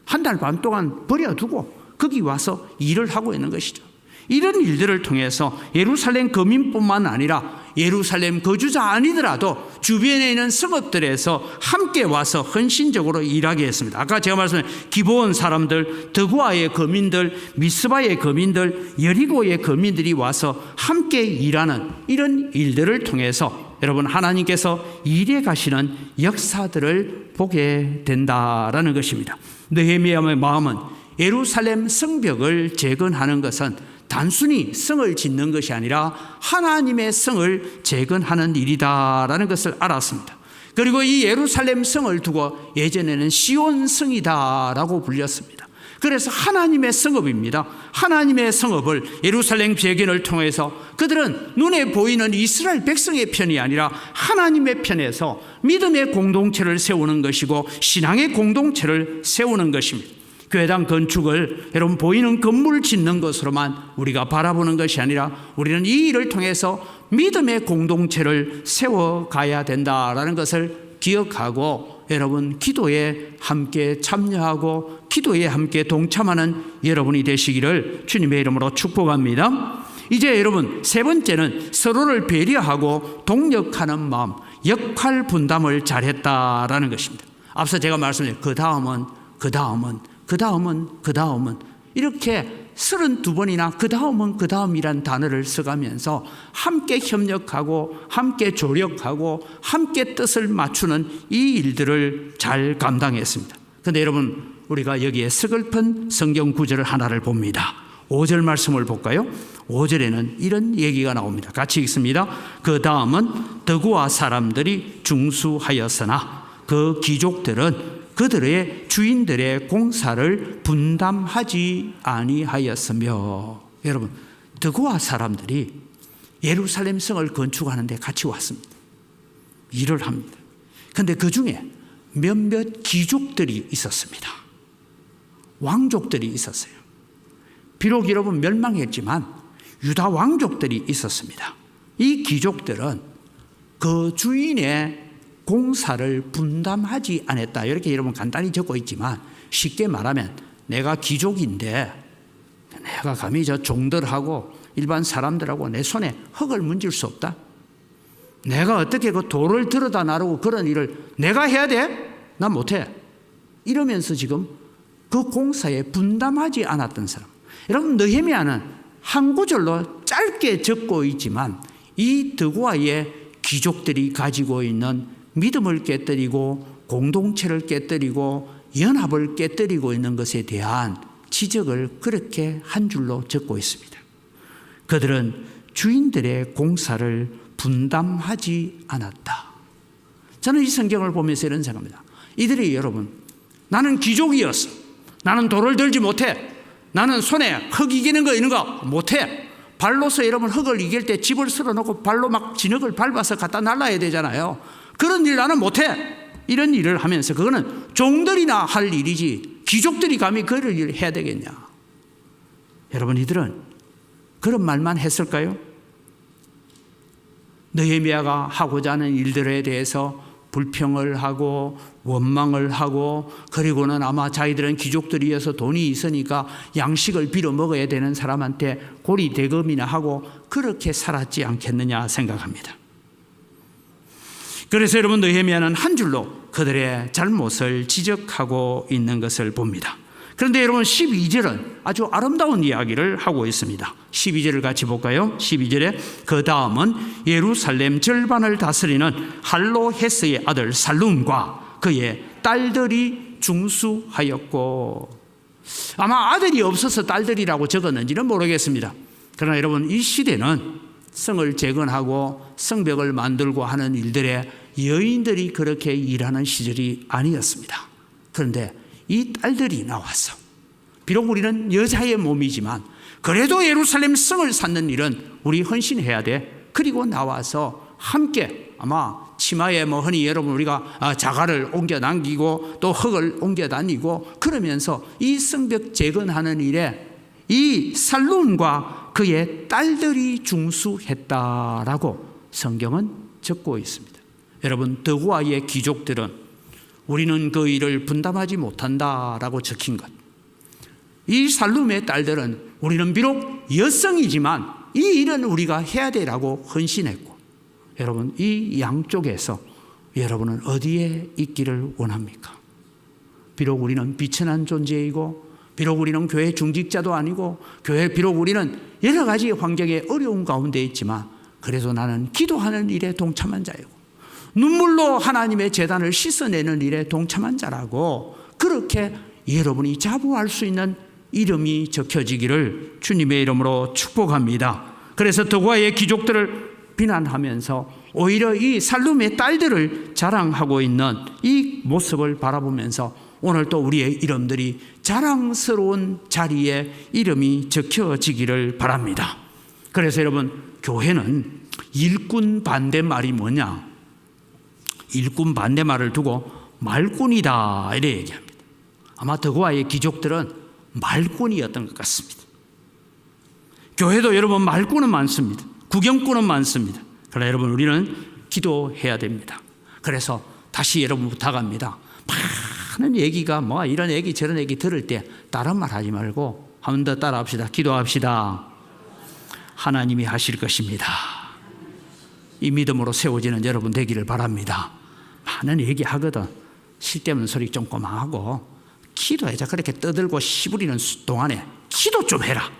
한 달 반 동안 버려두고 거기 와서 일을 하고 있는 것이죠. 이런 일들을 통해서 예루살렘 거민뿐만 아니라 예루살렘 거주자 아니더라도 주변에 있는 성읍들에서 함께 와서 헌신적으로 일하게 했습니다. 아까 제가 말씀드린 기브온 사람들, 드구아의 거민들, 미스바의 거민들, 여리고의 거민들이 와서 함께 일하는 이런 일들을 통해서 여러분, 하나님께서 일해 가시는 역사들을 보게 된다라는 것입니다. 느헤미야의 마음은 예루살렘 성벽을 재건하는 것은 단순히 성을 짓는 것이 아니라 하나님의 성을 재건하는 일이다라는 것을 알았습니다. 그리고 이 예루살렘 성을 두고 예전에는 시온 성이다라고 불렸습니다. 그래서 하나님의 성읍입니다. 하나님의 성읍을 예루살렘 재건을 통해서 그들은 눈에 보이는 이스라엘 백성의 편이 아니라 하나님의 편에서 믿음의 공동체를 세우는 것이고 신앙의 공동체를 세우는 것입니다. 교회당 건축을 여러분 보이는 건물 짓는 것으로만 우리가 바라보는 것이 아니라 우리는 이 일을 통해서 믿음의 공동체를 세워가야 된다라는 것을 기억하고 여러분 기도에 함께 참여하고 기도에 함께 동참하는 여러분이 되시기를 주님의 이름으로 축복합니다. 이제 여러분 세 번째는 서로를 배려하고 동력하는 마음, 역할 분담을 잘했다라는 것입니다. 앞서 제가 말씀드린 그 다음은 이렇게 32번이나 그 다음이란 단어를 써가면서 함께 협력하고 함께 조력하고 함께 뜻을 맞추는 이 일들을 잘 감당했습니다. 그런데 여러분 우리가 여기에 서글픈 성경 구절을 하나를 봅니다. 5절 말씀을 볼까요? 5절에는 이런 얘기가 나옵니다. 같이 읽습니다. 그 다음은 드구아 사람들이 중수하였으나 그 귀족들은 그들의 주인들의 공사를 분담하지 아니하였으며. 여러분, 드구아 사람들이 예루살렘 성을 건축하는데 같이 왔습니다. 일을 합니다. 그런데 그 중에 몇몇 귀족들이 있었습니다. 왕족들이 있었어요. 비록 여러분 멸망했지만 유다 왕족들이 있었습니다. 이 귀족들은 그 주인의 공사를 분담하지 않았다. 이렇게 여러분 간단히 적고 있지만 쉽게 말하면 내가 귀족인데 내가 감히 저 종들하고 일반 사람들하고 내 손에 흙을 문질 수 없다. 내가 어떻게 그 돌을 들여다 나르고 그런 일을 내가 해야 돼? 난 못해. 이러면서 지금 그 공사에 분담하지 않았던 사람. 여러분 느헤미야는 한 구절로 짧게 적고 있지만 이 드구아의 귀족들이 가지고 있는 믿음을 깨뜨리고 공동체를 깨뜨리고 연합을 깨뜨리고 있는 것에 대한 지적을 그렇게 한 줄로 적고 있습니다. 그들은 주인들의 공사를 분담하지 않았다. 저는 이 성경을 보면서 이런 생각합니다. 이들이 여러분 나는 귀족이었어. 나는 돌을 들지 못해. 나는 손에 흙 이기는 거 이런 거 못해. 발로서 여러분 흙을 이길 때 집을 쓸어놓고 발로 막 진흙을 밟아서 갖다 날라야 되잖아요. 그런 일 나는 못해. 이런 일을 하면서 그거는 종들이나 할 일이지 귀족들이 감히 그런 일을 해야 되겠냐. 여러분 이들은 그런 말만 했을까요? 느헤미야가 하고자 하는 일들에 대해서 불평을 하고 원망을 하고 그리고는 아마 자기들은 귀족들이어서 돈이 있으니까 양식을 빌어 먹어야 되는 사람한테 고리대금이나 하고 그렇게 살았지 않겠느냐 생각합니다. 그래서 여러분 느헤미야는 한 줄로 그들의 잘못을 지적하고 있는 것을 봅니다. 그런데 여러분 12절은 아주 아름다운 이야기를 하고 있습니다. 12절을 같이 볼까요? 12절에 그 다음은 예루살렘 절반을 다스리는 할로헤스의 아들 살룸과 그의 딸들이 중수하였고. 아마 아들이 없어서 딸들이라고 적었는지는 모르겠습니다. 그러나 여러분 이 시대는 성을 재건하고 성벽을 만들고 하는 일들에 여인들이 그렇게 일하는 시절이 아니었습니다. 그런데 이 딸들이 나와서 비록 우리는 여자의 몸이지만 그래도 예루살렘 성을 쌓는 일은 우리 헌신해야 돼. 그리고 나와서 함께 아마 치마에 뭐 흔히 여러분 우리가 자갈을 옮겨 남기고 또 흙을 옮겨 다니고 그러면서 이 성벽 재건하는 일에 이 살룸과 그의 딸들이 중수했다라고 성경은 적고 있습니다. 여러분, 더구아의 귀족들은 우리는 그 일을 분담하지 못한다라고 적힌 것. 이 살룸의 딸들은 우리는 비록 여성이지만 이 일은 우리가 해야 되라고 헌신했고, 여러분, 이 양쪽에서 여러분은 어디에 있기를 원합니까? 비록 우리는 비천한 존재이고, 비록 우리는 교회 중직자도 아니고, 비록 우리는 여러 가지 환경에 어려운 가운데 있지만, 그래도 나는 기도하는 일에 동참한 자이고, 눈물로 하나님의 제단을 씻어내는 일에 동참한 자라고, 그렇게 여러분이 자부할 수 있는 이름이 적혀지기를 주님의 이름으로 축복합니다. 그래서 더구아의 귀족들을 비난하면서 오히려 이 살룸의 딸들을 자랑하고 있는 이 모습을 바라보면서 오늘 또 우리의 이름들이 자랑스러운 자리에 이름이 적혀지기를 바랍니다. 그래서 여러분, 교회는 일꾼 반대말이 뭐냐? 일꾼 반대말을 두고 말꾼이다 이렇게 얘기합니다. 아마 더구아의 귀족들은 말꾼이었던 것 같습니다. 교회도 여러분 말꾼은 많습니다. 구경꾼은 많습니다. 그러나 여러분, 우리는 기도해야 됩니다. 그래서 다시 여러분 부탁합니다. 많은 얘기가 뭐 이런 얘기 저런 얘기 들을 때 다른 말 하지 말고 한 번 더 따라합시다. 기도합시다. 하나님이 하실 것입니다. 이 믿음으로 세워지는 여러분 되기를 바랍니다. 많은 얘기하거든. 쓸데없는 소리 좀 그만하고 기도하자. 그렇게 떠들고 시부리는 동안에 기도 좀 해라.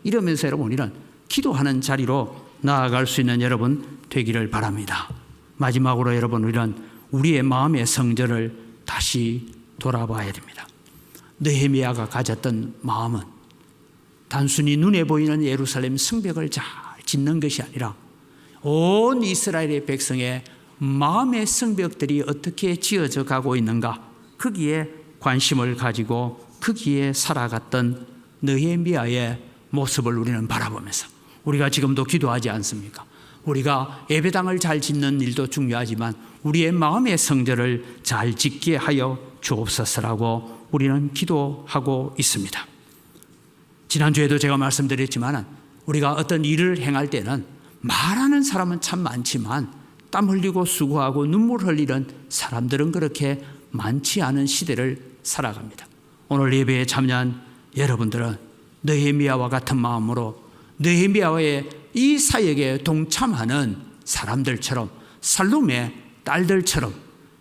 이러면서 여러분, 우리는 기도하는 자리로 나아갈 수 있는 여러분 되기를 바랍니다. 마지막으로 여러분, 우리는 우리의 마음의 성전을 다시 돌아봐야 됩니다. 느헤미야가 가졌던 마음은 단순히 눈에 보이는 예루살렘 성벽을 잘 짓는 것이 아니라 온 이스라엘의 백성의 마음의 성벽들이 어떻게 지어져 가고 있는가, 거기에 관심을 가지고 거기에 살아갔던 느헤미야의 모습을 우리는 바라보면서, 우리가 지금도 기도하지 않습니까? 우리가 예배당을 잘 짓는 일도 중요하지만 우리의 마음의 성전을 잘 짓게 하여 주옵소서라고 우리는 기도하고 있습니다. 지난주에도 제가 말씀드렸지만 우리가 어떤 일을 행할 때는 말하는 사람은 참 많지만 땀 흘리고 수고하고 눈물 흘리는 사람들은 그렇게 많지 않은 시대를 살아갑니다. 오늘 예배에 참여한 여러분들은 느헤미야와 같은 마음으로 느헤미야의 이 사역에 동참하는 사람들처럼, 살룸의 딸들처럼,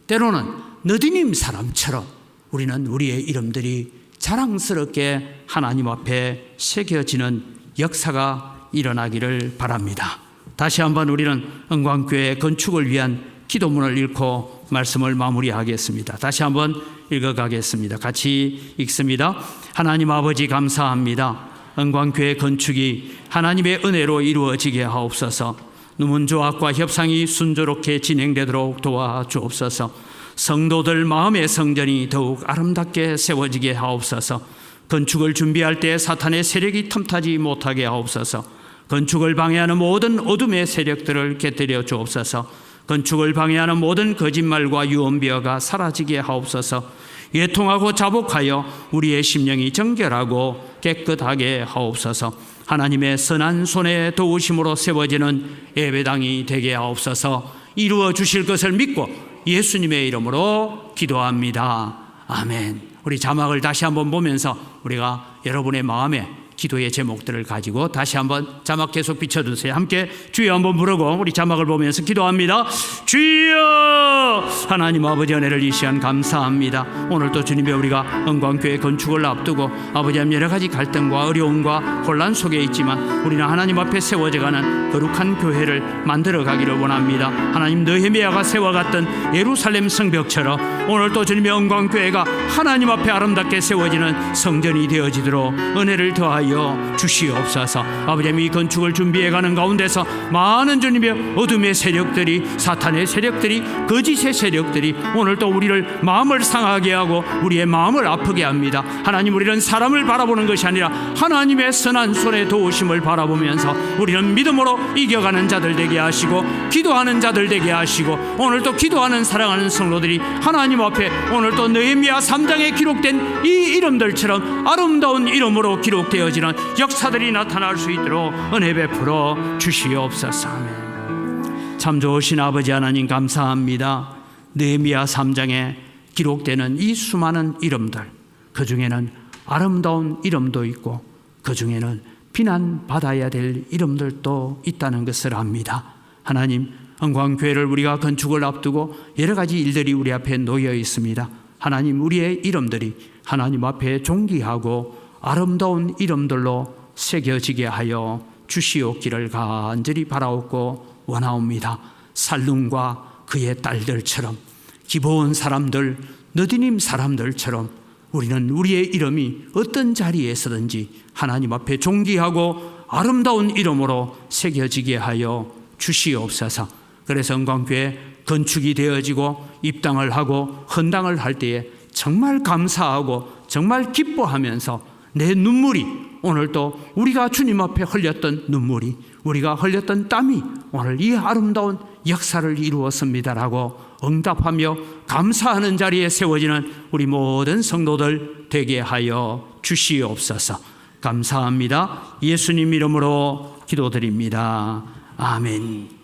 때로는 느디님 사람처럼 우리는 우리의 이름들이 자랑스럽게 하나님 앞에 새겨지는 역사가 일어나기를 바랍니다. 다시 한번 우리는 은광교회 건축을 위한 기도문을 읽고 말씀을 마무리하겠습니다. 다시 한번 읽어가겠습니다. 같이 읽습니다. 하나님 아버지, 감사합니다. 은광교회 건축이 하나님의 은혜로 이루어지게 하옵소서. 누문 조합과 협상이 순조롭게 진행되도록 도와주옵소서. 성도들 마음의 성전이 더욱 아름답게 세워지게 하옵소서. 건축을 준비할 때 사탄의 세력이 틈타지 못하게 하옵소서. 건축을 방해하는 모든 어둠의 세력들을 깨뜨려 주옵소서. 건축을 방해하는 모든 거짓말과 유언비어가 사라지게 하옵소서. 예통하고 자복하여 우리의 심령이 정결하고 깨끗하게 하옵소서. 하나님의 선한 손에 도우심으로 세워지는 예배당이 되게 하옵소서. 이루어 주실 것을 믿고 예수님의 이름으로 기도합니다. 아멘. 우리 자막을 다시 한번 보면서 우리가 여러분의 마음에 기도의 제목들을 가지고 다시 한번 자막 계속 비춰주세요. 함께 주여 한번 부르고 우리 자막을 보면서 기도합니다. 주여! 하나님 아버지, 은혜를 이 시간 감사합니다. 오늘도 주님의 우리가 은광교회 건축을 앞두고 아버지 여러 가지 갈등과 어려움과 혼란 속에 있지만 우리는 하나님 앞에 세워져가는 거룩한 교회를 만들어가기를 원합니다. 하나님, 느헤미야가 세워갔던 예루살렘 성벽처럼 오늘도 주님의 은광교회가 하나님 앞에 아름답게 세워지는 성전이 되어지도록 은혜를 더하여 주시옵소서. 아버지, 이 건축을 준비해가는 가운데서 많은 주님의 어둠의 세력들이, 사탄의 세력들이, 거짓의 세력들이 오늘도 우리를 마음을 상하게 하고 우리의 마음을 아프게 합니다. 하나님, 우리는 사람을 바라보는 것이 아니라 하나님의 선한 손에 도우심을 바라보면서 우리는 믿음으로 이겨가는 자들 되게 하시고 기도하는 자들 되게 하시고 오늘도 기도하는 사랑하는 성도들이 하나님 앞에 오늘도 느헤미야 3장에 기록된 이 이름들처럼 아름다운 이름으로 기록되어지는 역사들이 나타날 수 있도록 은혜 베풀어 주시옵소서. 아멘. 참 좋으신 아버지 하나님 감사합니다. 느헤미야 3장에 기록되는 이 수많은 이름들, 그 중에는 아름다운 이름도 있고 그 중에는 비난받아야 될 이름들도 있다는 것을 압니다. 하나님, 은광교회를 우리가 건축을 앞두고 여러 가지 일들이 우리 앞에 놓여 있습니다. 하나님, 우리의 이름들이 하나님 앞에 존귀하고 아름다운 이름들로 새겨지게 하여 주시옵기를 간절히 바라옵고 원하옵니다. 살룸과 그의 딸들처럼, 기브온 사람들, 느디님 사람들처럼 우리는 우리의 이름이 어떤 자리에서든지 하나님 앞에 존귀하고 아름다운 이름으로 새겨지게 하여 주시옵소서. 그래서 은광교회 건축이 되어지고 입당을 하고 헌당을 할 때에 정말 감사하고 정말 기뻐하면서 내 눈물이, 오늘도 우리가 주님 앞에 흘렸던 눈물이, 우리가 흘렸던 땀이 오늘 이 아름다운 역사를 이루었습니다라고 응답하며 감사하는 자리에 세워지는 우리 모든 성도들 되게 하여 주시옵소서. 감사합니다. 예수님 이름으로 기도드립니다. 아멘.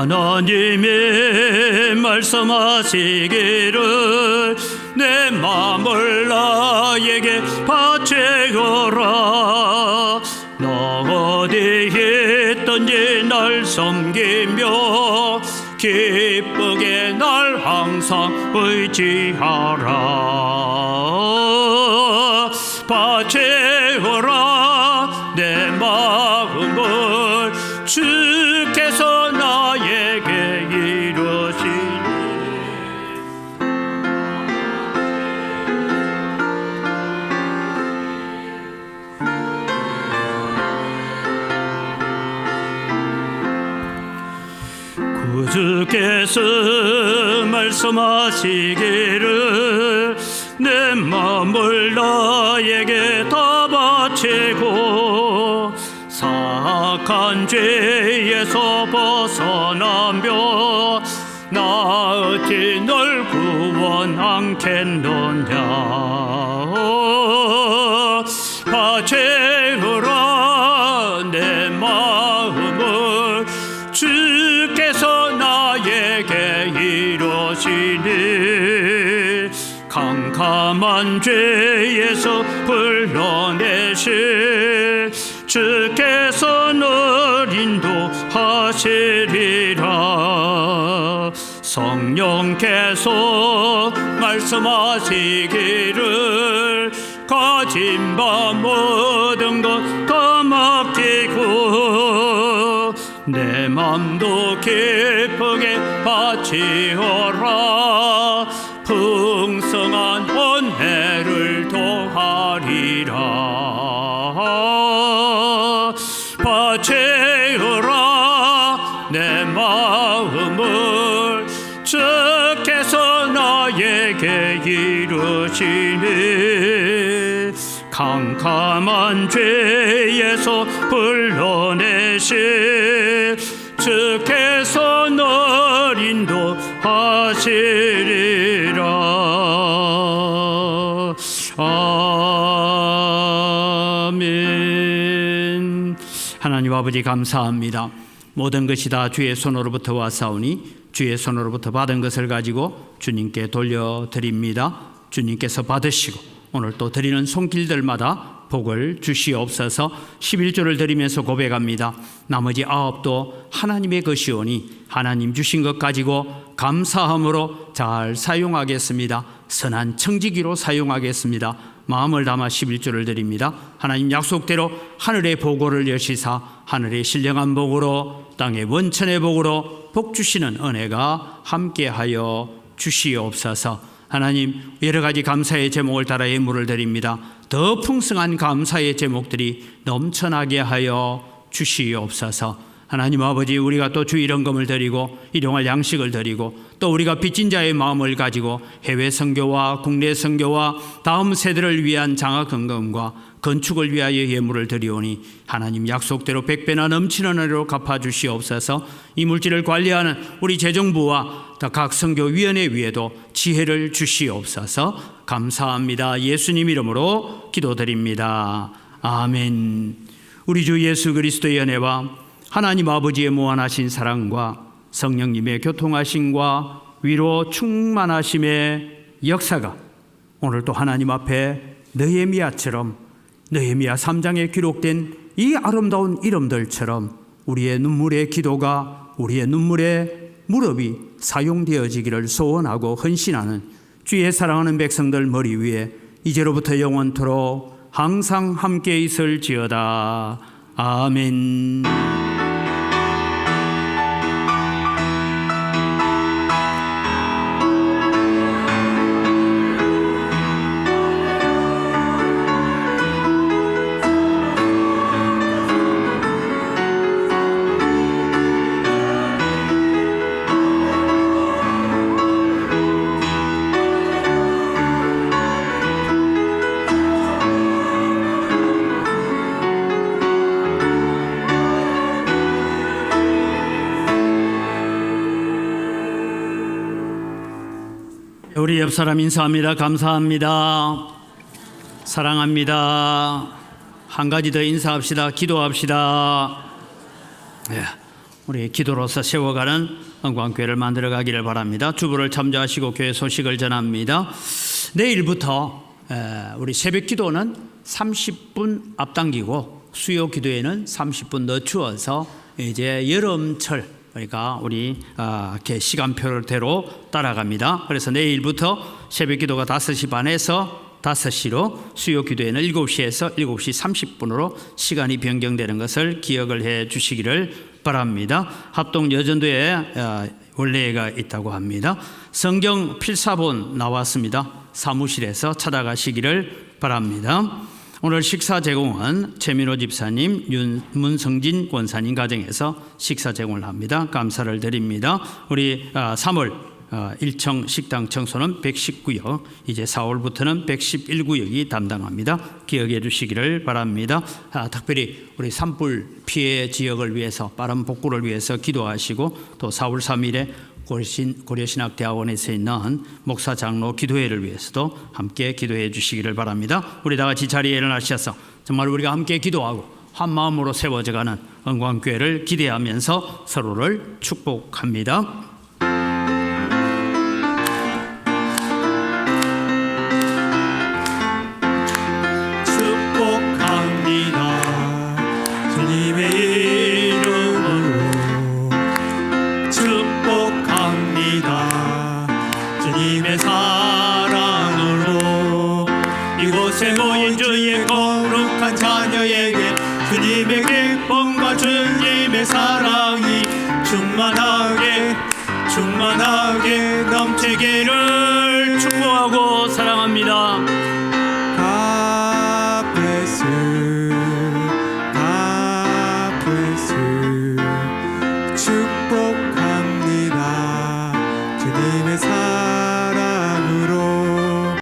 하나님이 말씀하시기를 내 마음을 나에게 바치어라. 너 어디 있든지 날 섬기며 기쁘게 날 항상 의지하라. 바치어라 내 마음을 주께서 나에게 이루시니 구주께서 말씀하시기를 내 마음을 나에게 다 바치고 사악한 죄에서 벗어나며 나 어찌 널 구원하겠느냐. 바치어라 내 마음을 주께서 나에게 이루시니 캄캄한 죄에서 불러내신 주께서 늘 인도하시리라. 성령께서 말씀하시기를 가진 바 모든 것 다 맡기고 내 맘도 기쁘게 바치어라. 풍성한 은혜를 더하리라. 바치어라 내 마음을 주께서 나에게 이루시니 캄캄한 죄에서 불러내신 주께서 널 인도하시리라. 아멘. 하나님 아버지 감사합니다. 모든 것이 다 주의 손으로부터 왔사오니 주의 손으로부터 받은 것을 가지고 주님께 돌려드립니다. 주님께서 받으시고 오늘 또 드리는 손길들마다 복을 주시옵소서. 11조를 드리면서 고백합니다. 나머지 9도 하나님의 것이오니 하나님 주신 것 가지고 감사함으로 잘 사용하겠습니다. 선한 청지기로 사용하겠습니다. 마음을 담아 11조를 드립니다. 하나님 약속대로 하늘의 보고를 여시사 하늘의 신령한 복으로 땅의 원천의 복으로 복 주시는 은혜가 함께하여 주시옵소서. 하나님 여러 가지 감사의 제목을 따라 예물을 드립니다. 더 풍성한 감사의 제목들이 넘쳐나게 하여 주시옵소서. 하나님 아버지, 우리가 또 주일헌금을 드리고 일용할 양식을 드리고 또 우리가 빚진 자의 마음을 가지고 해외 선교와 국내 선교와 다음 세대를 위한 장학헌금과 건축을 위하여 예물을 드리오니 하나님 약속대로 100배나 넘치는 은혜로 갚아주시옵소서. 이 물질을 관리하는 우리 재정부와 각 선교위원회 위에도 지혜를 주시옵소서. 감사합니다. 예수님 이름으로 기도드립니다. 아멘. 우리 주 예수 그리스도의 은혜와 하나님 아버지의 무한하신 사랑과 성령님의 교통하심과 위로 충만하심의 역사가 오늘도 하나님 앞에 느헤미야처럼 느헤미야 3장에 기록된 이 아름다운 이름들처럼 우리의 눈물의 기도가 우리의 눈물의 무릎이 사용되어지기를 소원하고 헌신하는 주의 사랑하는 백성들 머리 위에 이제로부터 영원토록 항상 함께 있을지어다. 아멘. 우리 옆 사람 인사합니다. 감사합니다. 사랑합니다. 한 가지 더 인사합시다. 기도합시다. 우리 기도로서 세워가는 은광교회를 만들어가기를 바랍니다. 주부를 참조하시고 교회 소식을 전합니다. 내일부터 우리 새벽 기도는 30분 앞당기고 수요 기도에는 30분 늦추어서 이제 여름철, 그러니까 우리 이렇게 시간표대로 따라갑니다. 그래서 내일부터 새벽 기도가 5시 반에서 5시로, 수요 기도에는 7시에서 7시 30분으로 시간이 변경되는 것을 기억을 해 주시기를 바랍니다. 합동 여전도에 원래가 있다고 합니다. 성경 필사본 나왔습니다. 사무실에서 찾아가시기를 바랍니다. 오늘 식사 제공은 최민호 집사님, 문성진 권사님 가정에서 식사 제공을 합니다. 감사를 드립니다. 우리 3월 1청 식당 청소는 119역, 이제 4월부터는 111구역이 담당합니다. 기억해 주시기를 바랍니다. 특별히 우리 산불 피해 지역을 위해서 빠른 복구를 위해서 기도하시고, 또 4월 3일에 고려신학대학원에서 있는 목사 장로 기도회를 위해서도 함께 기도해 주시기를 바랍니다. 우리 다 같이 자리에 일어나셔서 정말 우리가 함께 기도하고 한 마음으로 세워져가는 은광교회를 기대하면서 서로를 축복합니다. 축복합니다. 주님의 이름으로 축복합니다. 주님의 사랑으로 이곳에 모인 주의 거룩한 자녀에게 주님의 기쁨과 주님의 사랑이 충만하게 넘치기를 축복하고 사랑합니다. God bless you.